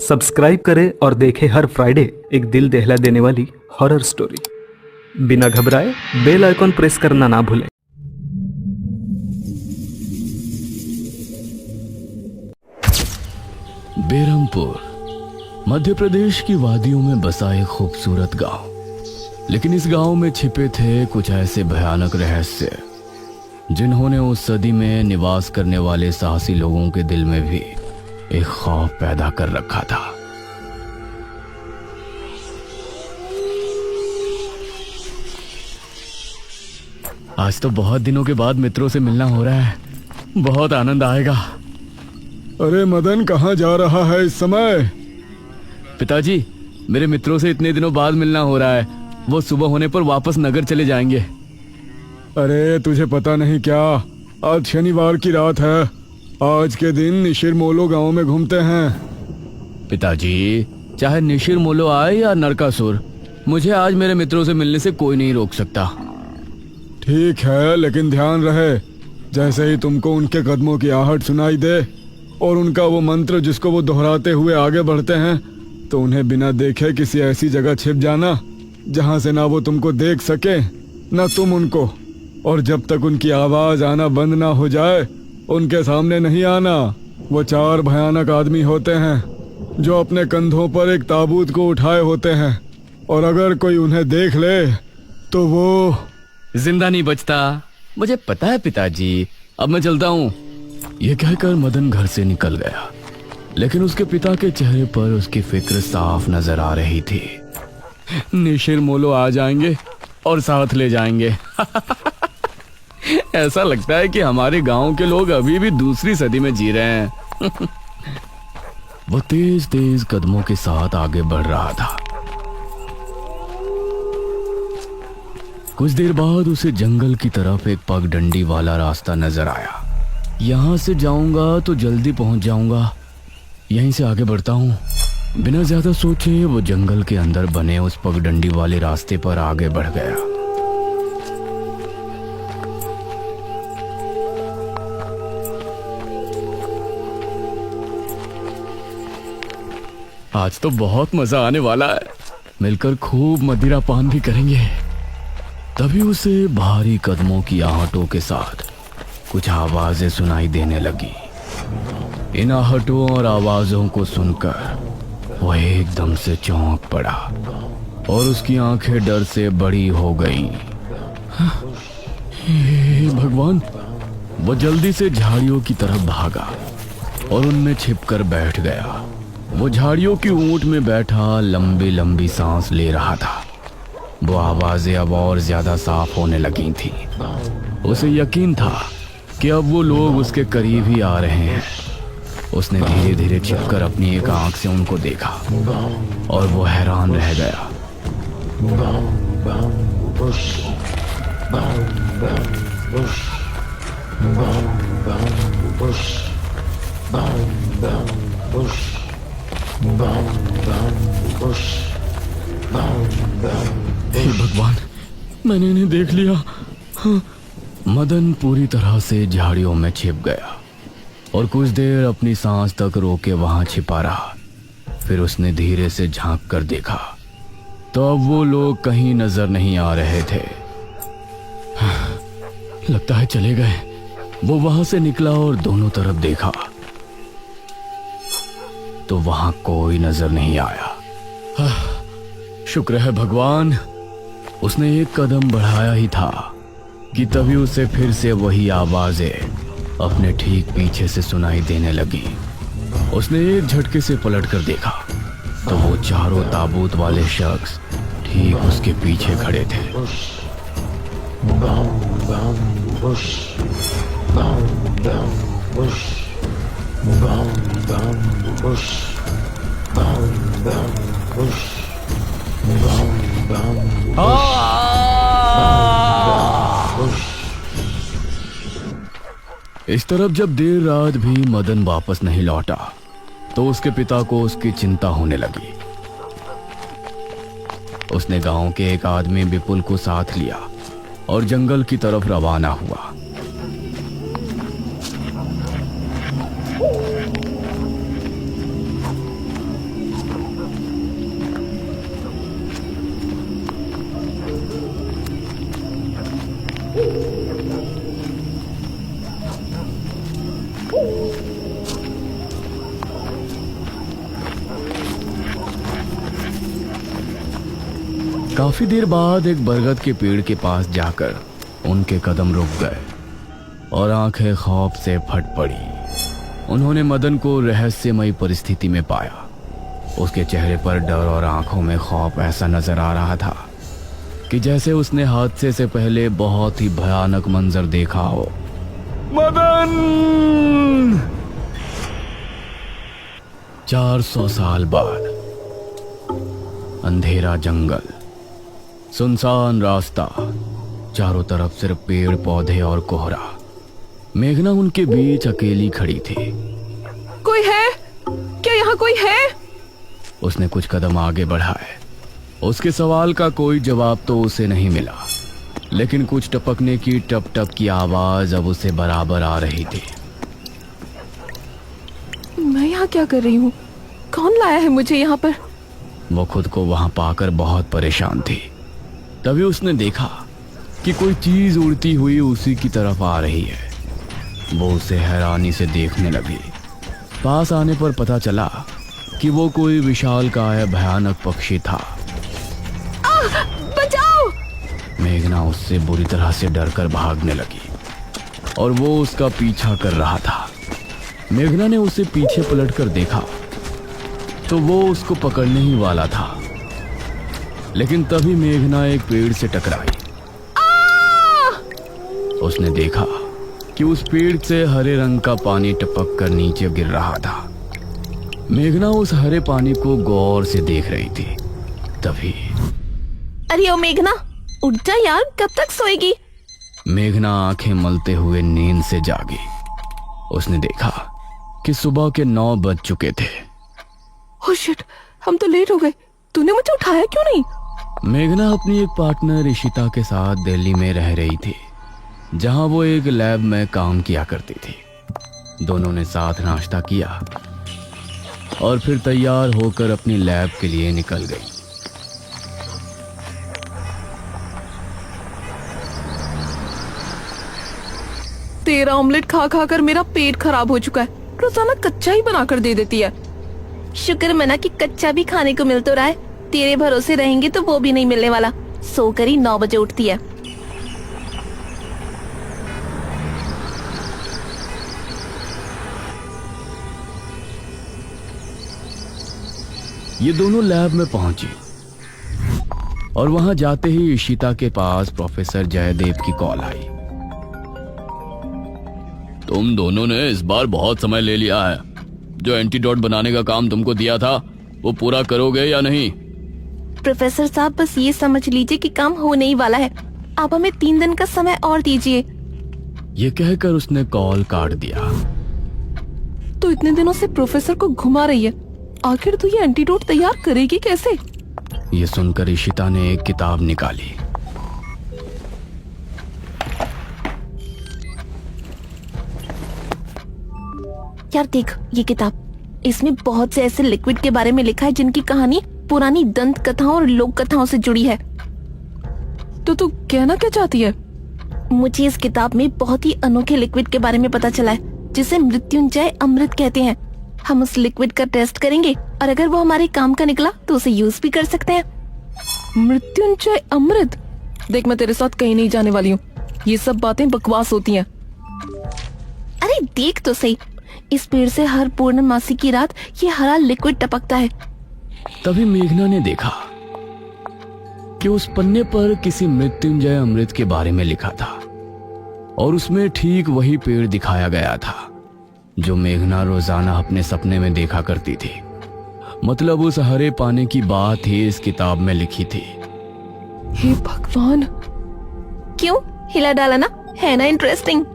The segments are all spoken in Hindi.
सब्सक्राइब करें और देखें हर फ्राइडे एक दिल दहला देने वाली हॉरर स्टोरी। बिना घबराए बेल आइकॉन प्रेस करना ना भूलें। बेरमपुर मध्य प्रदेश की वादियों में बसा एक खूबसूरत गांव, लेकिन इस गांव में छिपे थे कुछ ऐसे भयानक रहस्य जिन्होंने उस सदी में निवास करने वाले साहसी लोगों के दिल में भी एक खौफ पैदा कर रखा था। आज तो बहुत दिनों के बाद मित्रों से मिलना हो रहा है, बहुत आनंद आएगा। अरे मदन, कहाँ जा रहा है इस समय? पिताजी, मेरे मित्रों से इतने दिनों बाद मिलना हो रहा है। वो सुबह होने पर वापस नगर चले जाएंगे। अरे तुझे पता नहीं क्या, आज शनिवार की रात है। आज के दिन निशिर मोलो गांव में घूमते हैं। पिताजी, चाहे निशिर मोलो आए या नरकासुर, मुझे आज मेरे मित्रों से मिलने से कोई नहीं रोक सकता। ठीक है, लेकिन ध्यान रहे, जैसे ही तुमको उनके कदमों की आहट सुनाई दे और उनका वो मंत्र जिसको वो दोहराते हुए आगे बढ़ते हैं, तो उन्हें बिना देखे किसी ऐसी जगह छिप जाना जहां से ना वो तुमको देख सके ना तुम उनको। और जब तक उनकी आवाज आना बंद ना हो जाए, उनके सामने नहीं आना। वो 4 भयानक आदमी होते हैं जो अपने कंधों पर एक ताबूत को उठाए होते हैं, और अगर कोई उन्हें देख ले तो वो जिंदा नहीं बचता। मुझे पता है पिताजी, अब मैं चलता हूँ। यह कहकर मदन घर से निकल गया, लेकिन उसके पिता के चेहरे पर उसकी फिक्र साफ नजर आ रही थी। निशिर मोलो आ जाएंगे और साथ ले जाएंगे। ऐसा लगता है कि हमारे गांव के लोग अभी भी दूसरी सदी में जी रहे हैं। वो तेज तेज कदमों के साथ आगे बढ़ रहा था। कुछ देर बाद उसे जंगल की तरफ एक पगडंडी वाला रास्ता नजर आया। यहां से जाऊंगा तो जल्दी पहुंच जाऊंगा, यहीं से आगे बढ़ता हूं। बिना ज्यादा सोचे वो जंगल के अंदर बने उस पगडंडी वाले रास्ते पर आगे बढ़ गया। आज तो बहुत मजा आने वाला है, मिलकर खूब मदिरा पान भी करेंगे। तभी उसे भारी कदमों की आहटों के साथ कुछ आवाजें सुनाई देने लगी। इन आहटों और आवाजों को सुनकर वो एकदम से चौंक पड़ा और उसकी आंखें डर से बड़ी हो गईं। हे भगवान! वो जल्दी से झाड़ियों की तरफ भागा और उनमें छिपकर बैठ गया। वो झाड़ियों की ऊंट में बैठा लंबी लंबी सांस ले रहा था। वो आवाजें अब और ज्यादा साफ होने लगी थी। उसे यकीन था कि अब वो लोग उसके करीब ही आ रहे हैं। उसने धीरे धीरे छिपकर अपनी एक आंख से उनको देखा और वो हैरान रह गया। हे भगवान, मैंने इन्हें देख लिया। हाँ। मदन पूरी तरह से झाड़ियों में छिप गया और कुछ देर अपनी सांस तक रोके वहां छिपा रहा। फिर उसने धीरे से झांक कर देखा तो अब वो लोग कहीं नजर नहीं आ रहे थे। हाँ, लगता है चले गए। वो वहां से निकला और दोनों तरफ देखा तो वहां कोई नजर नहीं आया। हाँ, शुक्र है भगवान। उसने एक कदम बढ़ाया ही था कि तभी उसे फिर से वही आवाजें अपने ठीक पीछे से सुनाई देने लगी। उसने एक झटके से पलटकर देखा तो वो चारों ताबूत वाले शख्स ठीक उसके पीछे खड़े थे। इस तरफ जब देर रात भी मदन वापस नहीं लौटा तो उसके पिता को उसकी चिंता होने लगी। उसने गांव के एक आदमी विपुल को साथ लिया और जंगल की तरफ रवाना हुआ। काफी देर बाद एक बरगद के पेड़ के पास जाकर उनके कदम रुक गए और आंखें खौफ से फट पड़ी। उन्होंने मदन को रहस्यमयी परिस्थिति में पाया। उसके चेहरे पर डर और आंखों में खौफ ऐसा नजर आ रहा था कि जैसे उसने हादसे से पहले बहुत ही भयानक मंजर देखा हो। मदन! 400 साल बाद अंधेरा जंगल, सुनसान रास्ता, चारों तरफ सिर्फ पेड़ पौधे और कोहरा। मेघना उनके बीच अकेली खड़ी थी। कोई है क्या? यहाँ कोई है? उसने कुछ कदम आगे बढ़ाए। उसके सवाल का कोई जवाब तो उसे नहीं मिला, लेकिन कुछ टपकने की टप टप की आवाज अब उसे बराबर आ रही थी। मैं यहाँ क्या कर रही हूँ? कौन लाया है मुझे यहाँ पर? वो खुद को वहां पाकर बहुत परेशान थी। तभी उसने देखा कि कोई चीज उड़ती हुई उसी की तरफ आ रही है। वो उसे हैरानी से देखने लगी। पास आने पर पता चला कि वो कोई विशालकाय भयानक पक्षी था। बचाओ! मेघना उससे बुरी तरह से डरकर भागने लगी और वो उसका पीछा कर रहा था। मेघना ने उसे पीछे पलटकर देखा तो वो उसको पकड़ने ही वाला था, लेकिन तभी मेघना एक पेड़ से टकराई। उसने देखा कि उस पेड़ से हरे रंग का पानी टपक कर नीचे गिर रहा था। मेघना उस हरे पानी को गौर से देख रही थी। तभी अरे ओ मेघना, उठ जा यार, कब तक सोएगी? मेघना आंखें मलते हुए नींद से जागी। उसने देखा कि सुबह के 9 बज चुके थे। ओह शिट, हम तो लेट हो गए। तूने मुझे उठाया क्यों नहीं? मेघना अपनी एक पार्टनर इशिता के साथ दिल्ली में रह रही थी, जहां वो एक लैब में काम किया करती थी। दोनों ने साथ नाश्ता किया और फिर तैयार होकर अपनी लैब के लिए निकल गई। तेरा ऑमलेट खा खा कर मेरा पेट खराब हो चुका है। रोजाना कच्चा ही बनाकर दे देती है। शुक्र मना कि कच्चा भी खाने को मिल तो रहा है। तेरे भरोसे रहेंगे तो वो भी नहीं मिलने वाला। सोकर ही 9 बजे उठती है। ये दोनों लैब में पहुंची और वहां जाते ही इशिता के पास प्रोफेसर जयदेव की कॉल आई। तुम दोनों ने इस बार बहुत समय ले लिया है। जो एंटीडोट बनाने का काम तुमको दिया था वो पूरा करोगे या नहीं? प्रोफेसर साहब, बस ये समझ लीजिए कि काम हो नहीं वाला है। आप हमें 3 दिन का समय और दीजिए। ये कहकर उसने कॉल काट दिया। तो इतने दिनों से प्रोफेसर को घुमा रही है। आखिर तू ये एंटीडोट तैयार करेगी कैसे? ये सुनकर इशिता ने एक किताब निकाली। यार देख ये किताब। इसमें बहुत से ऐसे लिक्विड के बारे में लिखा है जिनकी कहानी पुरानी दंत कथाओं और लोक कथाओं से जुड़ी है। तो तू कहना क्या चाहती है? मुझे इस किताब में बहुत ही अनोखे लिक्विड के बारे में पता चला है, जिसे मृत्युंजय अमृत कहते हैं। हम उस लिक्विड का टेस्ट करेंगे और अगर वो हमारे काम का निकला तो उसे यूज भी कर सकते हैं। मृत्युंजय अमृत? देख, मैं तेरे साथ कहीं नहीं जाने वाली हूँ। ये सब बातें बकवास होती हैं। अरे देख तो सही, इस पेड़ से हर पूर्णमासी की रात ये हरा लिक्विड टपकता है। तभी मेघना ने देखा कि उस पन्ने पर किसी मृत्युंजय अमृत के बारे में लिखा था और उसमें ठीक वही पेड़ दिखाया गया था जो मेघना रोजाना अपने सपने में देखा करती थी। मतलब उस हरे पानी की बात ही इस किताब में लिखी थी। हे भगवान, क्यों हिला डाला ना? है ना इंटरेस्टिंग?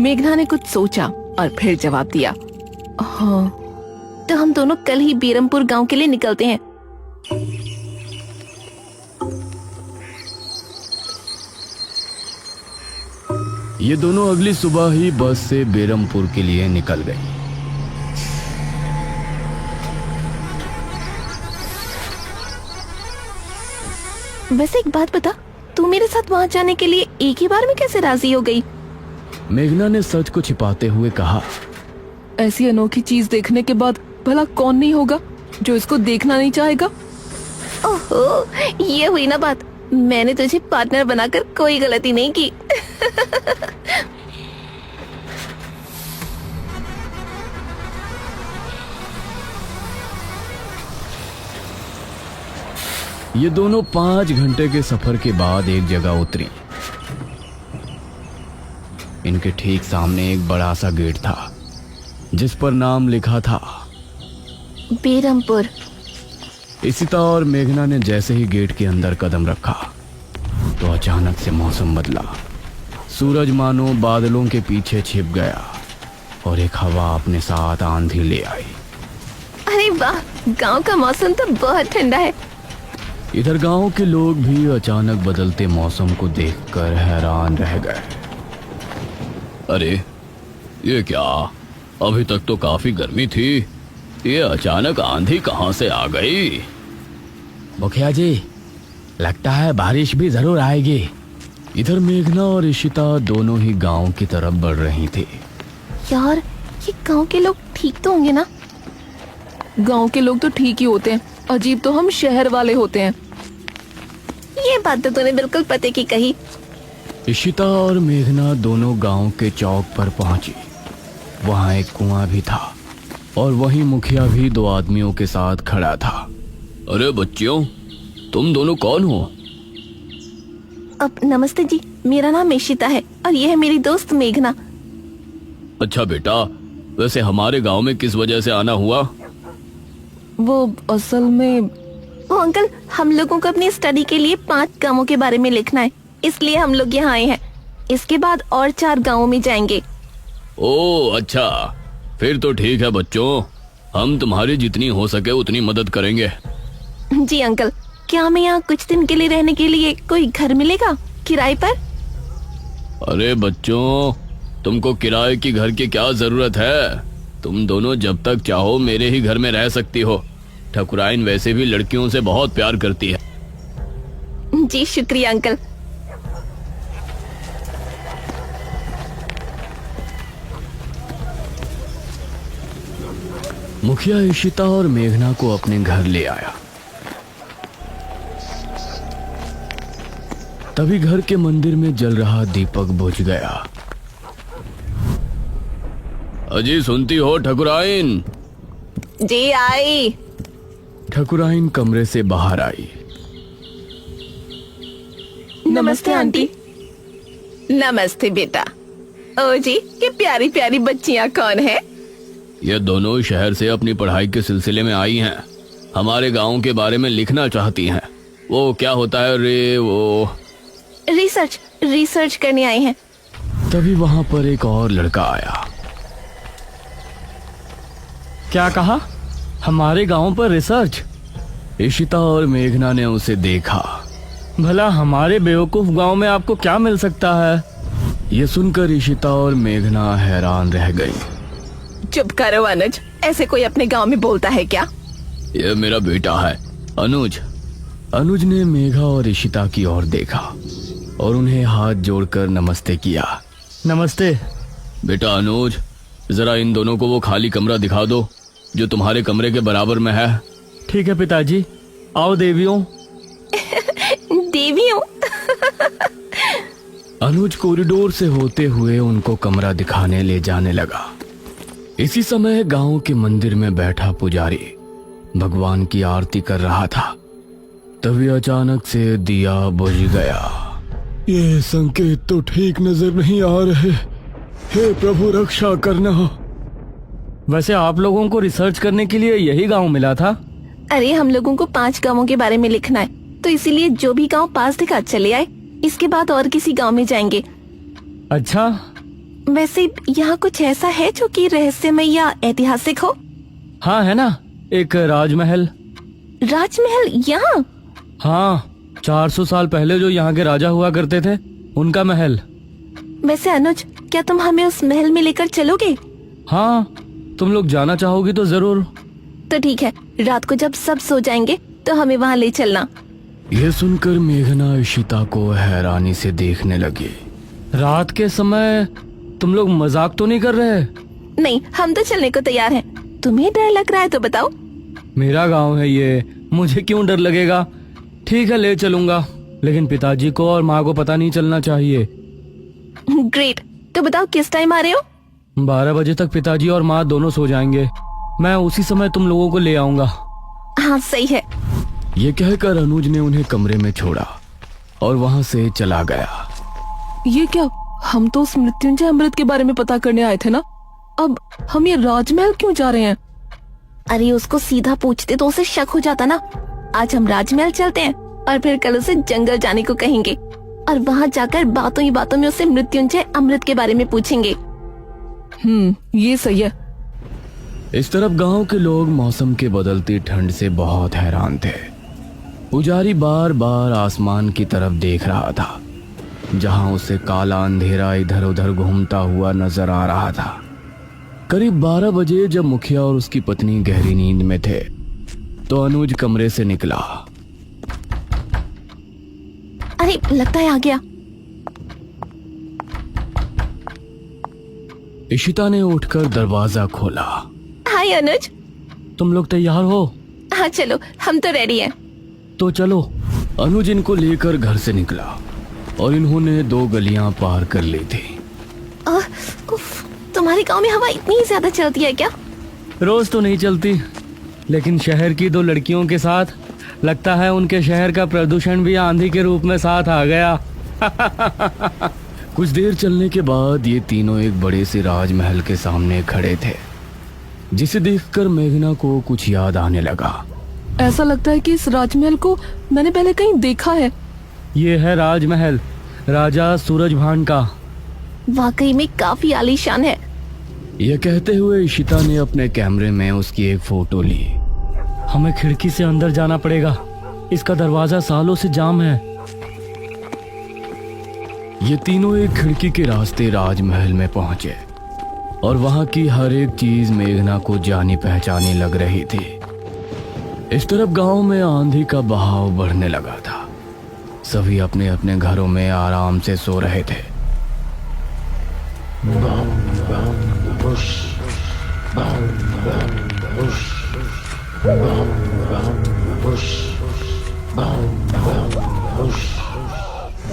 मेघना ने कुछ सोचा और फिर जवाब दिया, हाँ। तो हम दोनों कल ही बेरमपुर गांव के लिए निकलते हैं। ये दोनों अगली सुबह ही बस से बेरमपुर के लिए निकल गई। वैसे एक बात बता, तू मेरे साथ वहाँ जाने के लिए एक ही बार में कैसे राजी हो गई? मेघना ने सच को छिपाते हुए कहा, ऐसी अनोखी चीज देखने के बाद भला कौन नहीं होगा जो इसको देखना नहीं चाहेगा? ओहो, ये हुई ना बात। मैंने तुझे पार्टनर बनाकर कोई गलती नहीं की। ये दोनों 5 घंटे के सफर के बाद एक जगह उतरी। इनके ठीक सामने एक बड़ा सा गेट था जिस पर नाम लिखा था बेरमपुर। इशिता और मेघना ने जैसे ही गेट के अंदर कदम रखा तो अचानक से मौसम बदला। सूरज मानो बादलों के पीछे छिप गया और एक हवा अपने साथ आंधी ले आई। अरे वाह, गांव का मौसम तो बहुत ठंडा है। इधर गांव के लोग भी अचानक बदलते मौसम को देखकर हैरान रह गए। अरे ये क्या, अभी तक तो काफी गर्मी थी, ये अचानक आंधी कहाँ से आ गई? मुखिया जी, लगता है बारिश भी जरूर आएगी। इधर मेघना और इशिता दोनों ही गांव की तरफ बढ़ रही थी। यार, ये गांव के लोग ठीक तो होंगे ना? गांव के लोग तो ठीक ही होते हैं, अजीब तो हम शहर वाले होते हैं। ये बात तो तूने बिल्कुल पते की कही। इशिता और मेघना दोनों गांव के चौक पर पहुंची। वहां एक कुआं भी था और वहीं मुखिया भी 2 आदमियों के साथ खड़ा था। अरे बच्चियों, तुम दोनों कौन हो? अब नमस्ते जी, मेरा नाम इशिता है और ये है मेरी दोस्त मेघना। अच्छा बेटा, वैसे हमारे गांव में किस वजह से आना हुआ? वो असल में ओ अंकल, हम लोगों को अपनी स्टडी के लिए 5 गांवों के बारे में लिखना है, इसलिए हम लोग यहाँ आए हैं। इसके बाद और 4 गांवों में जाएंगे। ओह अच्छा, फिर तो ठीक है बच्चों, हम तुम्हारी जितनी हो सके उतनी मदद करेंगे। जी अंकल, क्या हमें यहाँ कुछ दिन के लिए रहने के लिए कोई घर मिलेगा किराए पर? अरे बच्चों, तुमको किराए की घर की क्या जरूरत है? तुम दोनों जब तक चाहो मेरे ही घर में रह सकती हो। ठकुराइन वैसे भी लड़कियों से बहुत प्यार करती है। जी शुक्रिया अंकल। मुखिया इशिता और मेघना को अपने घर ले आया। तभी घर के मंदिर में जल रहा दीपक बुझ गया। अजी सुनती हो ठकुराइन? जी आई। ठकुराइन कमरे से बाहर आई। नमस्ते आंटी। नमस्ते बेटा। ओ जी, ये प्यारी प्यारी बच्चियाँ कौन है? ये दोनों शहर से अपनी पढ़ाई के सिलसिले में आई हैं। हमारे गांव के बारे में लिखना चाहती हैं। वो क्या होता है रे, वो रिसर्च करने आए हैं। तभी वहां पर एक और लड़का आया। क्या कहा? हमारे गांव पर रिसर्च? इशिता और मेघना ने उसे देखा। भला हमारे बेवकूफ गांव में आपको क्या मिल सकता है? ये सुनकर इशिता और मेघना हैरान रह गई। चुप करो अनुज, ऐसे कोई अपने गांव में बोलता है क्या? ये मेरा बेटा है अनुज। अनुज ने मेघा और इशिता की ओर देखा और उन्हें हाथ जोड़कर नमस्ते किया। नमस्ते बेटा अनुज, जरा इन दोनों को वो खाली कमरा दिखा दो जो तुम्हारे कमरे के बराबर में है। ठीक है पिताजी। आओ देवियों। देवियों? अनुज कॉरिडोर से होते हुए उनको कमरा दिखाने ले जाने लगा। इसी समय गांव के मंदिर में बैठा पुजारी भगवान की आरती कर रहा था। तभी अचानक से दिया बुझ गया। ये संकेत तो ठीक नजर नहीं आ रहे। हे प्रभु, रक्षा करना। वैसे आप लोगों को रिसर्च करने के लिए यही गांव मिला था? अरे हम लोगों को 5 गांवों के बारे में लिखना है, तो इसीलिए जो भी गांव पास दिखा चले आए। इसके बाद और किसी गांव में जाएंगे। अच्छा, वैसे यहाँ कुछ ऐसा है जो कि रहस्यमय या ऐतिहासिक हो? हाँ है ना, एक राजमहल। राजमहल यहाँ? हाँ, 400 साल पहले जो यहाँ के राजा हुआ करते थे, उनका महल। वैसे अनुज, क्या तुम हमें उस महल में लेकर चलोगे? हाँ, तुम लोग जाना चाहोगी तो जरूर। तो ठीक है, रात को जब सब सो जाएंगे तो हमें वहाँ ले चलना। यह सुनकर मेघना इशिता को हैरानी से देखने लगी। रात के समय तुम लोग मजाक तो नहीं कर रहे? नहीं, हम तो चलने को तैयार हैं। तुम्हें डर लग रहा है तो बताओ। मेरा गांव है ये, मुझे क्यों डर लगेगा? ठीक है, ले चलूंगा, लेकिन पिताजी को और माँ को पता नहीं चलना चाहिए। ग्रेट। तो बताओ किस टाइम आ रहे हो? 12 बजे तक पिताजी और माँ दोनों सो जाएंगे। मैं उसी समय तुम लोगों को ले आऊंगा। हाँ सही है। ये कहकर अनुज ने उन्हें कमरे में छोड़ा और वहां से चला गया। ये क्या? हम तो उस मृत्युंजय अमृत के बारे में पता करने आए थे ना। अब हम ये राजमहल क्यों जा रहे हैं? अरे उसको सीधा पूछते तो उसे शक हो जाता ना। आज हम राजमहल चलते हैं और फिर कल उसे जंगल जाने को कहेंगे और वहाँ जाकर बातों ही बातों में उसे मृत्युंजय अमृत के बारे में पूछेंगे। ये सही है। इस तरफ गांव के लोग मौसम के बदलती ठंड से बहुत हैरान थे। पुजारी बार बार आसमान की तरफ देख रहा था, जहां उसे काला अंधेरा इधर उधर घूमता हुआ नजर आ रहा था। करीब 12 बजे जब मुखिया और उसकी पत्नी गहरी नींद में थे, तो अनुज कमरे से निकला। अरे लगता है आ गया। इशिता ने उठकर दरवाजा खोला। हाय अनुज। तुम लोग तैयार हो? हाँ चलो, हम तो रेडी हैं। तो चलो। अनुज इनको लेकर घर से निकला और इन्होंने 2 गलियां पार कर ली थी। उफ, तुम्हारे गांव में हवा इतनी ही ज्यादा चलती है क्या? रोज तो नहीं चलती, लेकिन शहर की 2 लड़कियों के साथ लगता है उनके शहर का प्रदूषण भी आंधी के रूप में साथ आ गया। कुछ देर चलने के बाद ये तीनों एक बड़े से राजमहल के सामने खड़े थे, जिसे देखकर मेघना को कुछ याद आने लगा। ऐसा लगता है कि इस राजमहल को मैंने पहले कहीं देखा है। ये है राजमहल राजा सूरजभान का। वाकई में काफी आलीशान है। यह कहते हुए इशिता ने अपने कैमरे में उसकी एक फोटो ली। हमें खिड़की से अंदर जाना पड़ेगा, इसका दरवाजा सालों से जाम है। ये तीनों एक खिड़की के रास्ते राजमहल में पहुंचे और वहां की हर एक चीज मेघना को जानी पहचानी लग रही थी। इस तरफ गांव में आंधी का बहाव बढ़ने लगा था। सभी अपने अपने घरों में आराम से सो रहे थे।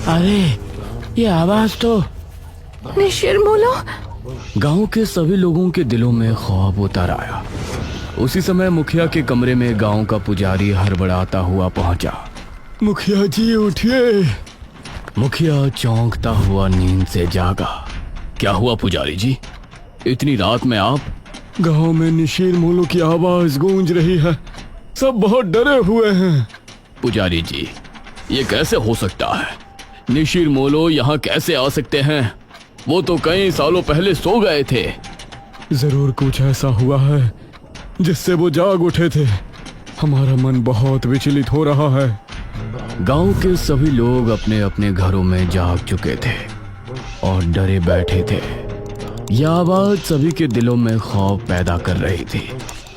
अरे ये आवाज तो निशिरमोलो। गांव के सभी लोगों के दिलों में खौफ उतर आया। उसी समय मुखिया के कमरे में गांव का पुजारी हड़बड़ाता हुआ पहुंचा। मुखिया जी उठिए। मुखिया चौंकता हुआ नींद से जागा। क्या हुआ पुजारी जी, इतनी रात में आप? गांव में निशीर मोलो की आवाज गूंज रही है, सब बहुत डरे हुए हैं। पुजारी जी, ये कैसे हो सकता है? निशिर मोलो यहाँ कैसे आ सकते हैं? वो तो कई सालों पहले सो गए थे। जरूर कुछ ऐसा हुआ है जिससे वो जाग उठे थे। हमारा मन बहुत विचलित हो रहा है। गांव के सभी लोग अपने अपने घरों में जाग चुके थे और डरे बैठे थे। यह आवाज सभी के दिलों में खौफ पैदा कर रही थी।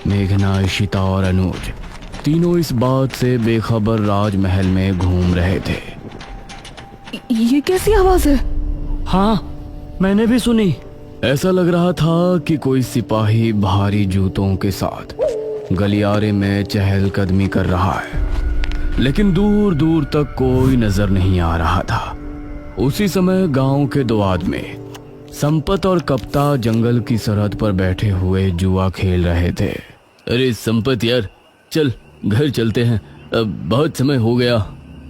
मेघना, इशिता और अनुज तीनों इस बात से बेखबर राजमहल में घूम रहे थे। ये कैसी आवाज है? हाँ, मैंने भी सुनी। ऐसा लग रहा था कि कोई सिपाही भारी जूतों के साथ गलियारे में चहलकदमी कर रहा है, लेकिन दूर दूर तक कोई नजर नहीं आ रहा था। उसी समय गांव के 2 आदमी संपत और कप्ता जंगल की सरहद पर बैठे हुए जुआ खेल रहे थे। अरे संपत यार, चल घर चलते हैं, अब बहुत समय हो गया।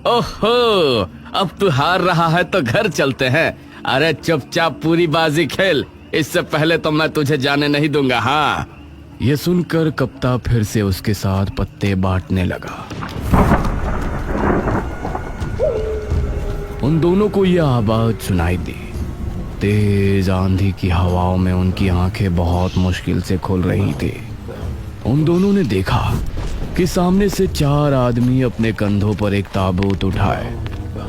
ओहो, अब तू हार रहा है तो घर चलते हैं। अरे चुपचाप पूरी बाजी खेल, इससे पहले तो मैं तुझे जाने नहीं दूंगा। हाँ। यह सुनकर कप्ता फिर से उसके साथ पत्ते बांटने लगा। उन दोनों को यह आवाज सुनाई दी। तेज आंधी की हवाओं में उनकी आंखें बहुत मुश्किल से खुल रही थी। उन दोनों ने देखा कि सामने से 4 आदमी अपने कंधों पर एक ताबूत उठाए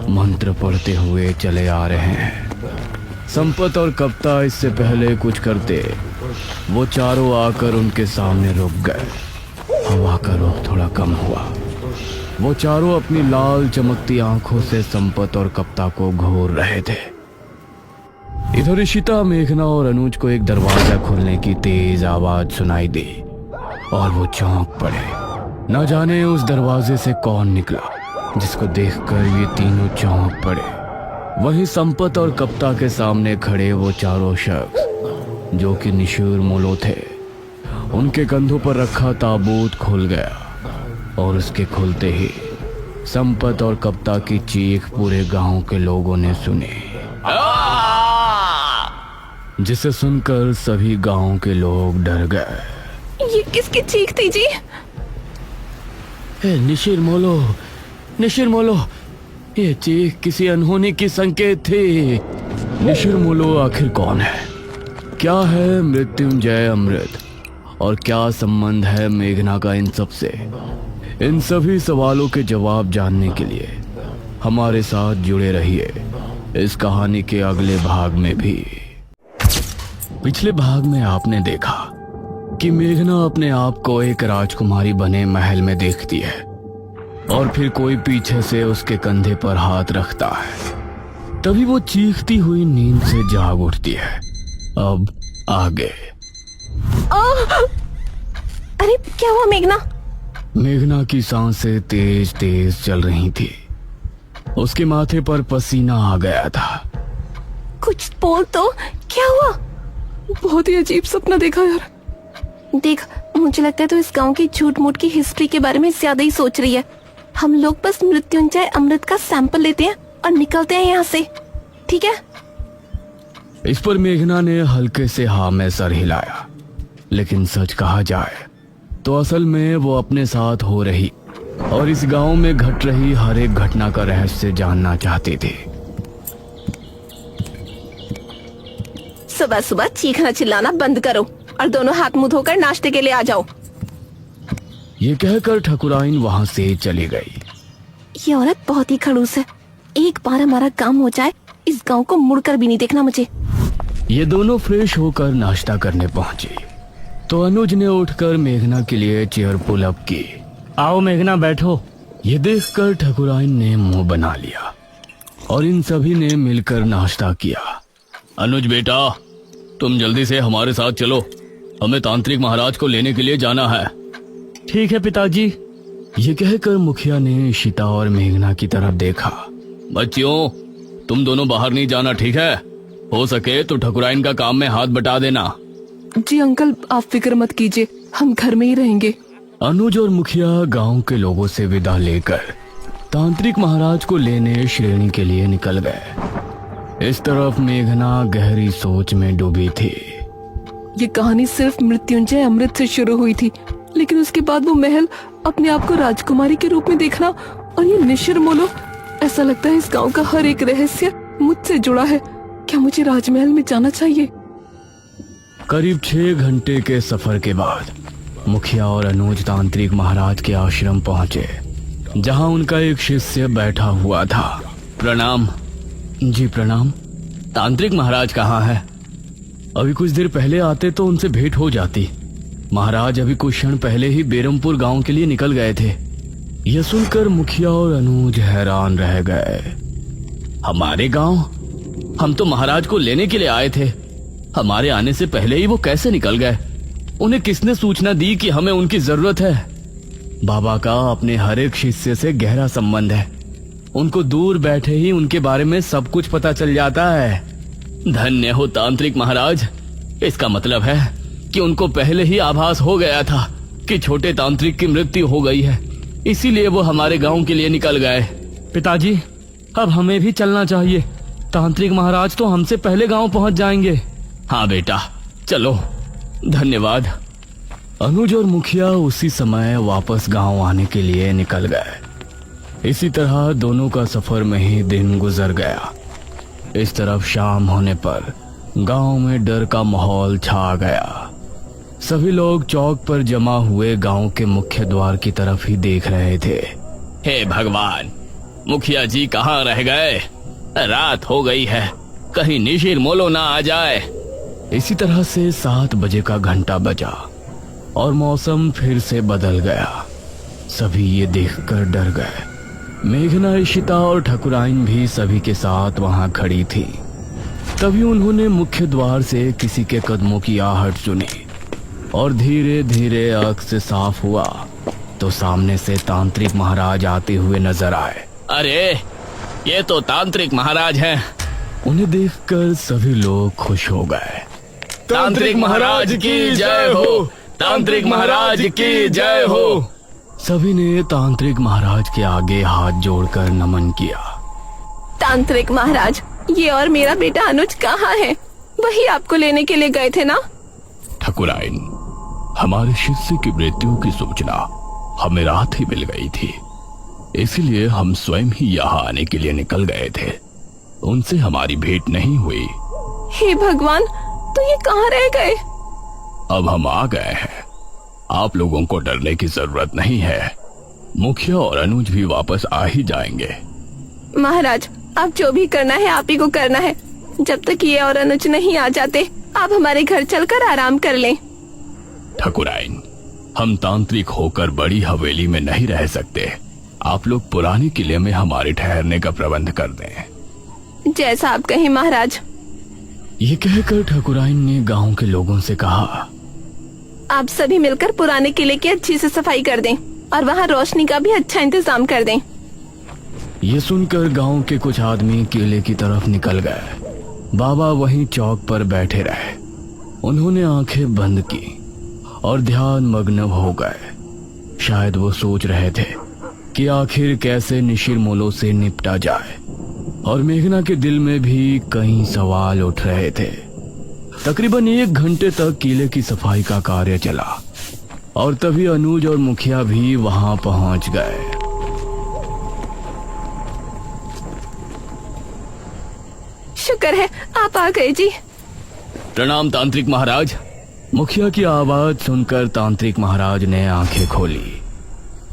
मंत्र पढ़ते हुए चले आ रहे हैं। संपत और कप्ता इससे पहले कुछ करते, वो चारों आकर उनके सामने रुक गए। हवा का रुख थोड़ा कम हुआ। वो चारों अपनी लाल चमकती आंखों से संपत और कप्ता को घूर रहे थे। इधर इशिता, मेघना और अनुज को एक दरवाजा खुलने की तेज आवाज सुनाई दी और वो चौंक पड़े। न जाने उस दरवाजे से कौन निकला, जिसको देखकर ये तीनों चौंक पड़े। वहीं संपत और कप्ता के सामने खड़े वो चारों शख्स जो कि निशुर मोलो थे। उनके कंधों पर रखा ताबूत खुल गया और उसके खुलते ही संपत और कप्ता की चीख पूरे गांव के लोगों ने सुनी, जिसे सुनकर सभी गांव के लोग डर गए। ये किसकी चीख थी जी? निशिर मोलो, ये चीख किसी अनहोनी की संकेत थी। निशिर मोलो आखिर कौन है? क्या है मृत्युंजय अमृत? और क्या संबंध है मेघना का इन सब से? इन सभी सवालों के जवाब जानने के लिए हमारे साथ जुड़े रहिए इस कहानी के अगले भाग में भी। पिछले भाग में आपने देखा कि मेघना अपने आप को एक राजकुमारी बने महल में देखती है और फिर कोई पीछे से उसके कंधे पर हाथ रखता है। तभी वो चीखती हुई नींद से जाग उठती है। अब आगे। अरे क्या हुआ मेघना? मेघना की सांसें तेज तेज चल रही थी। उसके माथे पर पसीना आ गया था। कुछ बोल तो, क्या हुआ? बहुत ही अजीब सपना देखा यार। देख, मुझे लगता है तो इस गांव की झूठ मूठ की हिस्ट्री के बारे में ज्यादा ही सोच रही है। हम लोग बस मृत्युंजय अमृत का सैंपल लेते हैं और निकलते हैं यहाँ से, ठीक है? इस पर मेघना ने हल्के से हाँ में सर हिलाया। लेकिन सच कहा जाए तो असल में वो अपने साथ हो रही और इस गांव में घट रही हर एक घटना का रहस्य जानना चाहती थी। सुबह सुबह चीखना चिल्लाना बंद करो और दोनों हाथ मुंह धोकर नाश्ते के लिए आ जाओ। ये कहकर ठकुराइन वहां से चली गई। ये औरत बहुत ही खड़ूस है। एक बार हमारा काम हो जाए, इस गांव को मुड़कर भी नहीं देखना मुझे। ये दोनों फ्रेश होकर नाश्ता करने पहुंचे तो अनुज ने उठकर मेघना के लिए चेयर पुल अप की। आओ मेघना, बैठो। ये देखकर ठकुराइन ने मुंह बना लिया और इन सभी ने मिलकर नाश्ता किया। अनुज बेटा, तुम जल्दी से हमारे साथ चलो, हमें तांत्रिक महाराज को लेने के लिए जाना है। ठीक है पिताजी। ये कहकर मुखिया ने ईशिता और मेघना की तरफ देखा। बच्चियों, तुम दोनों बाहर नहीं जाना, ठीक है? हो सके तो ठकुराइन का काम में हाथ बटा देना। जी अंकल, आप फिक्र मत कीजिए, हम घर में ही रहेंगे। अनुज और मुखिया गांव के लोगों से विदा लेकर तांत्रिक महाराज को लेने श्रेणी के लिए निकल गए। इस तरफ मेघना गहरी सोच में डूबी थी। ये कहानी सिर्फ मृत्युंजय अमृत से शुरू हुई थी, लेकिन उसके बाद वो महल, अपने आप को राजकुमारी के रूप में देखना और ये निशिर मोलो, ऐसा लगता है इस गांव का हर एक रहस्य मुझसे जुड़ा है। क्या मुझे राजमहल में जाना चाहिए? करीब 6 घंटे के सफर के बाद मुखिया और अनुज तांत्रिक महाराज के आश्रम पहुंचे, जहां उनका एक शिष्य बैठा हुआ था। प्रणाम। जी प्रणाम। तांत्रिक महाराज कहाँ है? अभी कुछ देर पहले आते तो उनसे भेंट हो जाती। महाराज अभी कुछ क्षण पहले ही बेरमपुर गांव के लिए निकल गए थे। यह सुनकर मुखिया और अनुज हैरान रह गए। हमारे गांव? हम तो महाराज को लेने के लिए आए थे। हमारे आने से पहले ही वो कैसे निकल गए? उन्हें किसने सूचना दी कि हमें उनकी जरूरत है? बाबा का अपने हर एक शिष्य से गहरा संबंध है। उनको दूर बैठे ही उनके बारे में सब कुछ पता चल जाता है। धन्य हो तांत्रिक महाराज। इसका मतलब है कि उनको पहले ही आभास हो गया था कि छोटे तांत्रिक की मृत्यु हो गई है, इसीलिए वो हमारे गांव के लिए निकल गए। पिताजी, अब हमें भी चलना चाहिए। तांत्रिक महाराज तो हमसे पहले गांव पहुंच जाएंगे। हाँ बेटा, चलो। धन्यवाद। अनुज और मुखिया उसी समय वापस गांव आने के लिए निकल गए। इसी तरह दोनों का सफर में ही दिन गुजर गया। इस तरफ शाम होने पर गांव में डर का माहौल छा गया। सभी लोग चौक पर जमा हुए गांव के मुख्य द्वार की तरफ ही देख रहे थे। हे भगवान, मुखिया जी कहाँ रह गए? रात हो गई है, कहीं निशिर मोलो ना आ जाए। इसी तरह से 7 बजे का घंटा बजा और मौसम फिर से बदल गया। सभी ये देखकर डर गए। मेघना, ईशिता और ठकुराइन भी सभी के साथ वहां खड़ी थी। तभी उन्होंने मुख्य द्वार से किसी के कदमों की आहट सुनी और धीरे धीरे आंख से साफ हुआ तो सामने से तांत्रिक महाराज आते हुए नजर आए। अरे ये तो तांत्रिक महाराज हैं। उन्हें देखकर सभी लोग खुश हो गए। तांत्रिक महाराज की जय हो, तांत्रिक महाराज की जय हो। सभी ने तांत्रिक महाराज के आगे हाथ जोड़कर नमन किया। तांत्रिक महाराज, ये और मेरा बेटा अनुज कहाँ है? वही आपको लेने के लिए गए थे ना? ठकुराइन, हमारे शिष्य की मृत्यु की सूचना हमें रात ही मिल गई थी, इसलिए हम स्वयं ही यहाँ आने के लिए निकल गए थे। उनसे हमारी भेंट नहीं हुई। हे भगवान, तो ये कहाँ रह गए? अब हम आ गए हैं, आप लोगों को डरने की जरूरत नहीं है। मुखिया और अनुज भी वापस आ ही जाएंगे। महाराज, आप जो भी करना है आप ही को करना है। जब तक ये और अनुज नहीं आ जाते, आप हमारे घर चलकर आराम कर लें। ठकुराइन, हम तांत्रिक होकर बड़ी हवेली में नहीं रह सकते। आप लोग पुराने किले में हमारे ठहरने का प्रबंध कर दें। जैसा आप कहें महाराज। ये कहकर ठकुराइन ने गांव के लोगों से कहा, आप सभी मिलकर पुराने किले की अच्छी से सफाई कर दें और वहाँ रोशनी का भी अच्छा इंतजाम कर दें। ये सुनकर गांव के कुछ आदमी किले की तरफ निकल गए। बाबा वहीं चौक पर बैठे रहे। उन्होंने आंखें बंद की और ध्यान मग्न हो गए। शायद वो सोच रहे थे कि आखिर कैसे निशिरमोलो से निपटा जाए, और मेघना के दिल में भी कई सवाल उठ रहे थे। तकरीबन 1 घंटे तक किले की सफाई का कार्य चला और तभी अनुज और मुखिया भी वहां पहुंच गए। शुक्र है आप आ गए जी। प्रणाम तांत्रिक महाराज। मुखिया की आवाज सुनकर तांत्रिक महाराज ने आंखें खोली।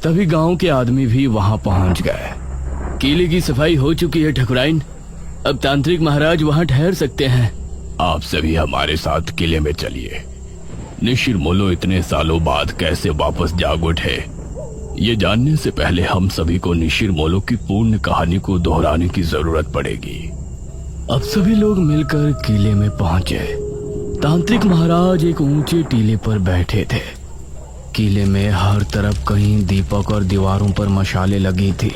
तभी गांव के आदमी भी वहां पहुंच गए। किले की सफाई हो चुकी है ठकुराइन, अब तांत्रिक महाराज वहां ठहर सकते हैं। आप सभी हमारे साथ किले में चलिए। निशिरमोलो इतने सालों बाद कैसे वापस जाग उठे, ये जानने से पहले हम सभी को निशिरमोलो की पूर्ण कहानी को दोहराने की जरूरत पड़ेगी। अब सभी लोग मिलकर किले में पहुंचे। तांत्रिक महाराज एक ऊंचे टीले पर बैठे थे। किले में हर तरफ कहीं दीपक और दीवारों पर मशालें लगी थी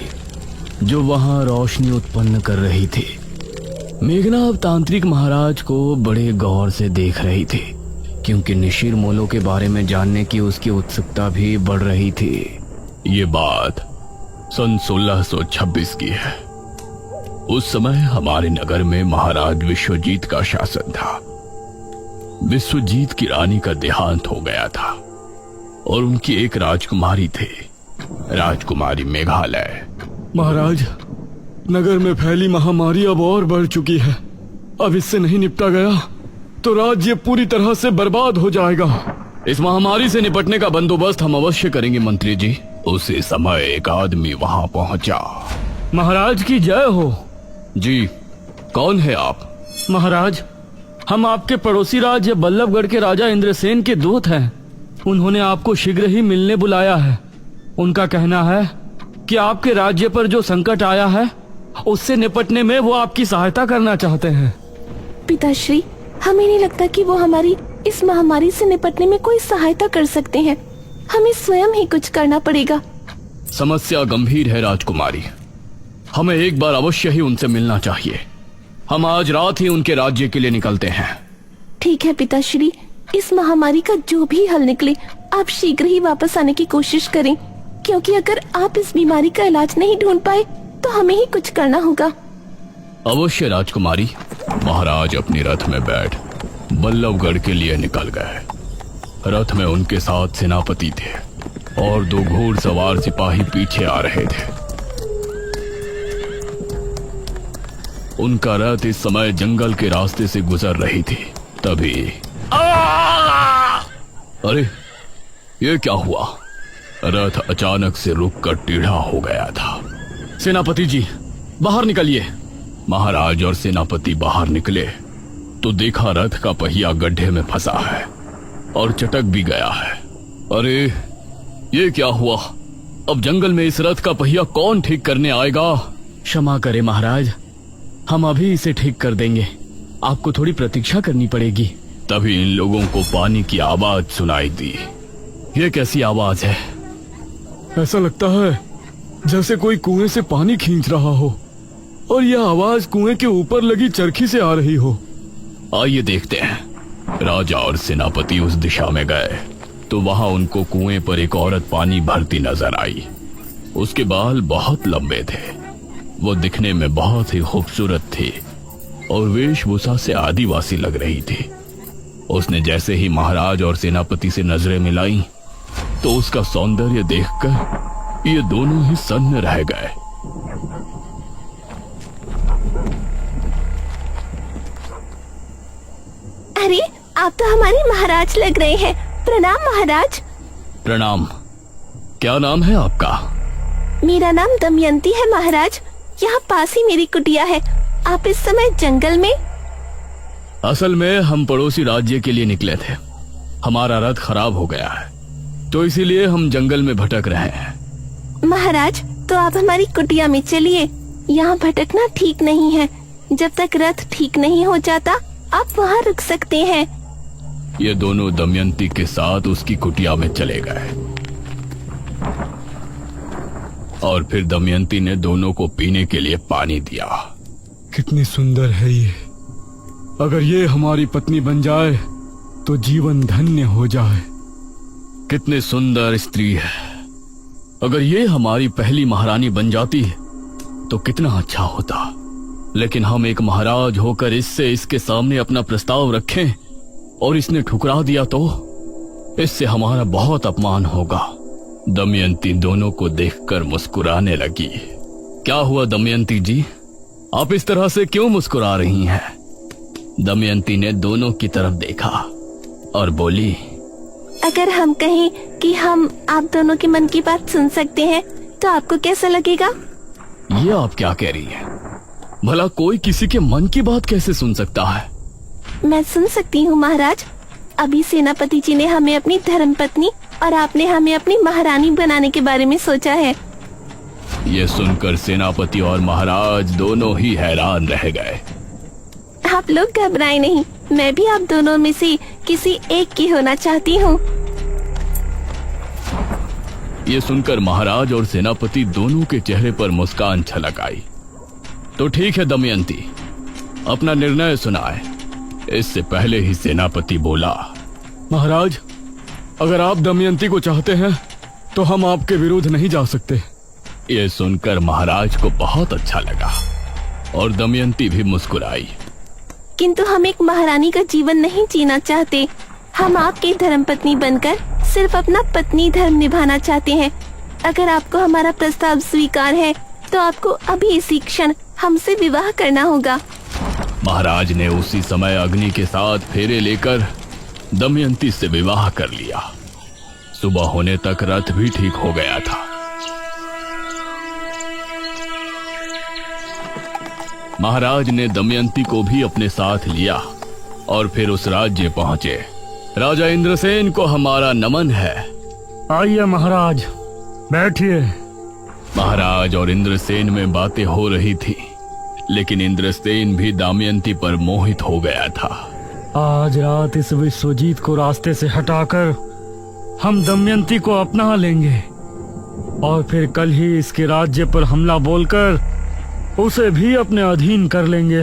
जो वहां रोशनी उत्पन्न कर रही थी। मेघना अब तांत्रिक महाराज को बड़े गौर से देख रही थी, क्योंकि निशिरमोलो के बारे में जानने की उसकी उत्सुकता भी बढ़ रही थी। ये बात सन 1626 की है। उस समय हमारे नगर में महाराज विश्वजीत का शासन था। विश्वजीत की रानी का देहांत हो गया था और उनकी एक राजकुमारी थी, राजकुमारी मेघालय। महाराज, नगर में फैली महामारी अब और बढ़ चुकी है। अब इससे नहीं निपटा गया तो राज्य पूरी तरह से बर्बाद हो जाएगा। इस महामारी से निपटने का बंदोबस्त हम अवश्य करेंगे मंत्री जी। उसी समय एक आदमी वहां पहुंचा। महाराज की जय हो। जी, कौन है आप? महाराज, हम आपके पड़ोसी राज्य बल्लभगढ़ के राजा इंद्रसेन के दूत हैं। उन्होंने आपको शीघ्र ही मिलने बुलाया है। उनका कहना है कि आपके राज्य पर जो संकट आया है उससे निपटने में वो आपकी सहायता करना चाहते हैं। पिताश्री, हमें नहीं लगता कि वो हमारी इस महामारी से निपटने में कोई सहायता कर सकते हैं। हमें स्वयं ही कुछ करना पड़ेगा। समस्या गंभीर है राजकुमारी, हमें एक बार अवश्य ही उनसे मिलना चाहिए। हम आज रात ही उनके राज्य के लिए निकलते हैं। ठीक है पिताश्री, इस महामारी का जो भी हल निकले आप शीघ्र ही वापस आने की कोशिश करें, क्योंकि अगर आप इस बीमारी का इलाज नहीं ढूंढ पाए तो हमें ही कुछ करना होगा। अवश्य राजकुमारी। महाराज अपने रथ में बैठ बल्लभगढ़ के लिए निकल गए। रथ में उनके साथ सेनापति थे और 2 घोड़सवार सिपाही पीछे आ रहे थे। उनका रथ इस समय जंगल के रास्ते से गुजर रही थी। तभी अरे ये क्या हुआ? रथ अचानक से रुककर टेढ़ा हो गया था। सेनापति जी, बाहर निकलिए। महाराज और सेनापति बाहर निकले तो देखा रथ का पहिया गड्ढे में फंसा है और चटक भी गया है। अरे ये क्या हुआ? अब जंगल में इस रथ का पहिया कौन ठीक करने आएगा? क्षमा करें महाराज, हम अभी इसे ठीक कर देंगे। आपको थोड़ी प्रतीक्षा करनी पड़ेगी। तभी इन लोगों को पानी की आवाज सुनाई दी। ये कैसी आवाज है? ऐसा लगता है जैसे कोई कुएं से पानी खींच रहा हो और यह आवाज कुएं के ऊपर लगी चरखी से आ रही हो। आइए देखते हैं। राजा और सेनापति उस दिशा में गए तो वहां उनको कुएं पर एक औरत पानी भरती नजर आई। उसके बाल बहुत लंबे थे, वो दिखने में बहुत ही खूबसूरत थी और वेशभूषा से आदिवासी लग रही थी। उसने जैसे ही महाराज और सेनापति से नजरें मिलाई तो उसका सौंदर्य देखकर ये दोनों ही सन्न रह गए। अरे आप तो हमारे महाराज लग रहे हैं। प्रणाम महाराज। प्रणाम। क्या नाम है आपका? मेरा नाम दमयंती है महाराज। यहाँ पास ही मेरी कुटिया है। आप इस समय जंगल में? असल में हम पड़ोसी राज्य के लिए निकले थे। हमारा रथ खराब हो गया है तो इसीलिए हम जंगल में भटक रहे हैं। महाराज तो आप हमारी कुटिया में चलिए। यहाँ भटकना ठीक नहीं है। जब तक रथ ठीक नहीं हो जाता आप वहाँ रुक सकते हैं। ये दोनों दमयंती के साथ उसकी कुटिया में चले गए और फिर दमयंती ने दोनों को पीने के लिए पानी दिया। कितनी सुंदर है ये। अगर ये हमारी पत्नी बन जाए तो जीवन धन्य हो जाए। कितनी सुंदर स्त्री है। अगर ये हमारी पहली महारानी बन जाती तो कितना अच्छा होता। लेकिन हम एक महाराज होकर इसके सामने अपना प्रस्ताव रखें और इसने ठुकरा दिया तो इससे हमारा बहुत अपमान होगा। दमयंती दोनों को देखकर मुस्कुराने लगी। क्या हुआ दमयंती जी, आप इस तरह से क्यों मुस्कुरा रही हैं? दमयंती ने दोनों की तरफ देखा और बोली, अगर हम कहें कि हम आप दोनों के मन की बात सुन सकते हैं तो आपको कैसा लगेगा? ये आप क्या कह रही हैं? भला कोई किसी के मन की बात कैसे सुन सकता है? मैं सुन सकती हूँ महाराज। अभी सेनापति जी ने हमें अपनी धर्मपत्नी और आपने हमें अपनी महारानी बनाने के बारे में सोचा है। ये सुनकर सेनापति और महाराज दोनों ही हैरान रह गए। आप लोग घबराएं नहीं, मैं भी आप दोनों में से किसी एक की होना चाहती हूँ। ये सुनकर महाराज और सेनापति दोनों के चेहरे पर मुस्कान छलक आई। तो ठीक है दमयंती, अपना निर्णय सुनाए। इससे पहले ही सेनापति बोला, महाराज अगर आप दमयंती को चाहते हैं तो हम आपके विरुद्ध नहीं जा सकते। ये सुनकर महाराज को बहुत अच्छा लगा और दमयंती भी मुस्कुराई। किंतु हम एक महारानी का जीवन नहीं जीना चाहते। हम आपकी धर्मपत्नी बनकर सिर्फ अपना पत्नी धर्म निभाना चाहते हैं। अगर आपको हमारा प्रस्ताव स्वीकार है तो आपको अभी इसी क्षण हमसे विवाह करना होगा। महाराज ने उसी समय अग्नि के साथ फेरे लेकर दमयंती से विवाह कर लिया। सुबह होने तक रथ भी ठीक हो गया था। महाराज ने दमयंती को भी अपने साथ लिया और फिर उस राज्य पहुंचे। राजा इंद्रसेन को हमारा नमन है। आइए महाराज, बैठिए। महाराज और इंद्रसेन में बातें हो रही थी, लेकिन इंद्रसेन भी दमयंती पर मोहित हो गया था। आज रात इस विश्वजीत को रास्ते से हटाकर हम दमयंती को अपना लेंगे और फिर कल ही इसके राज्य पर हमला बोलकर उसे भी अपने अधीन कर लेंगे।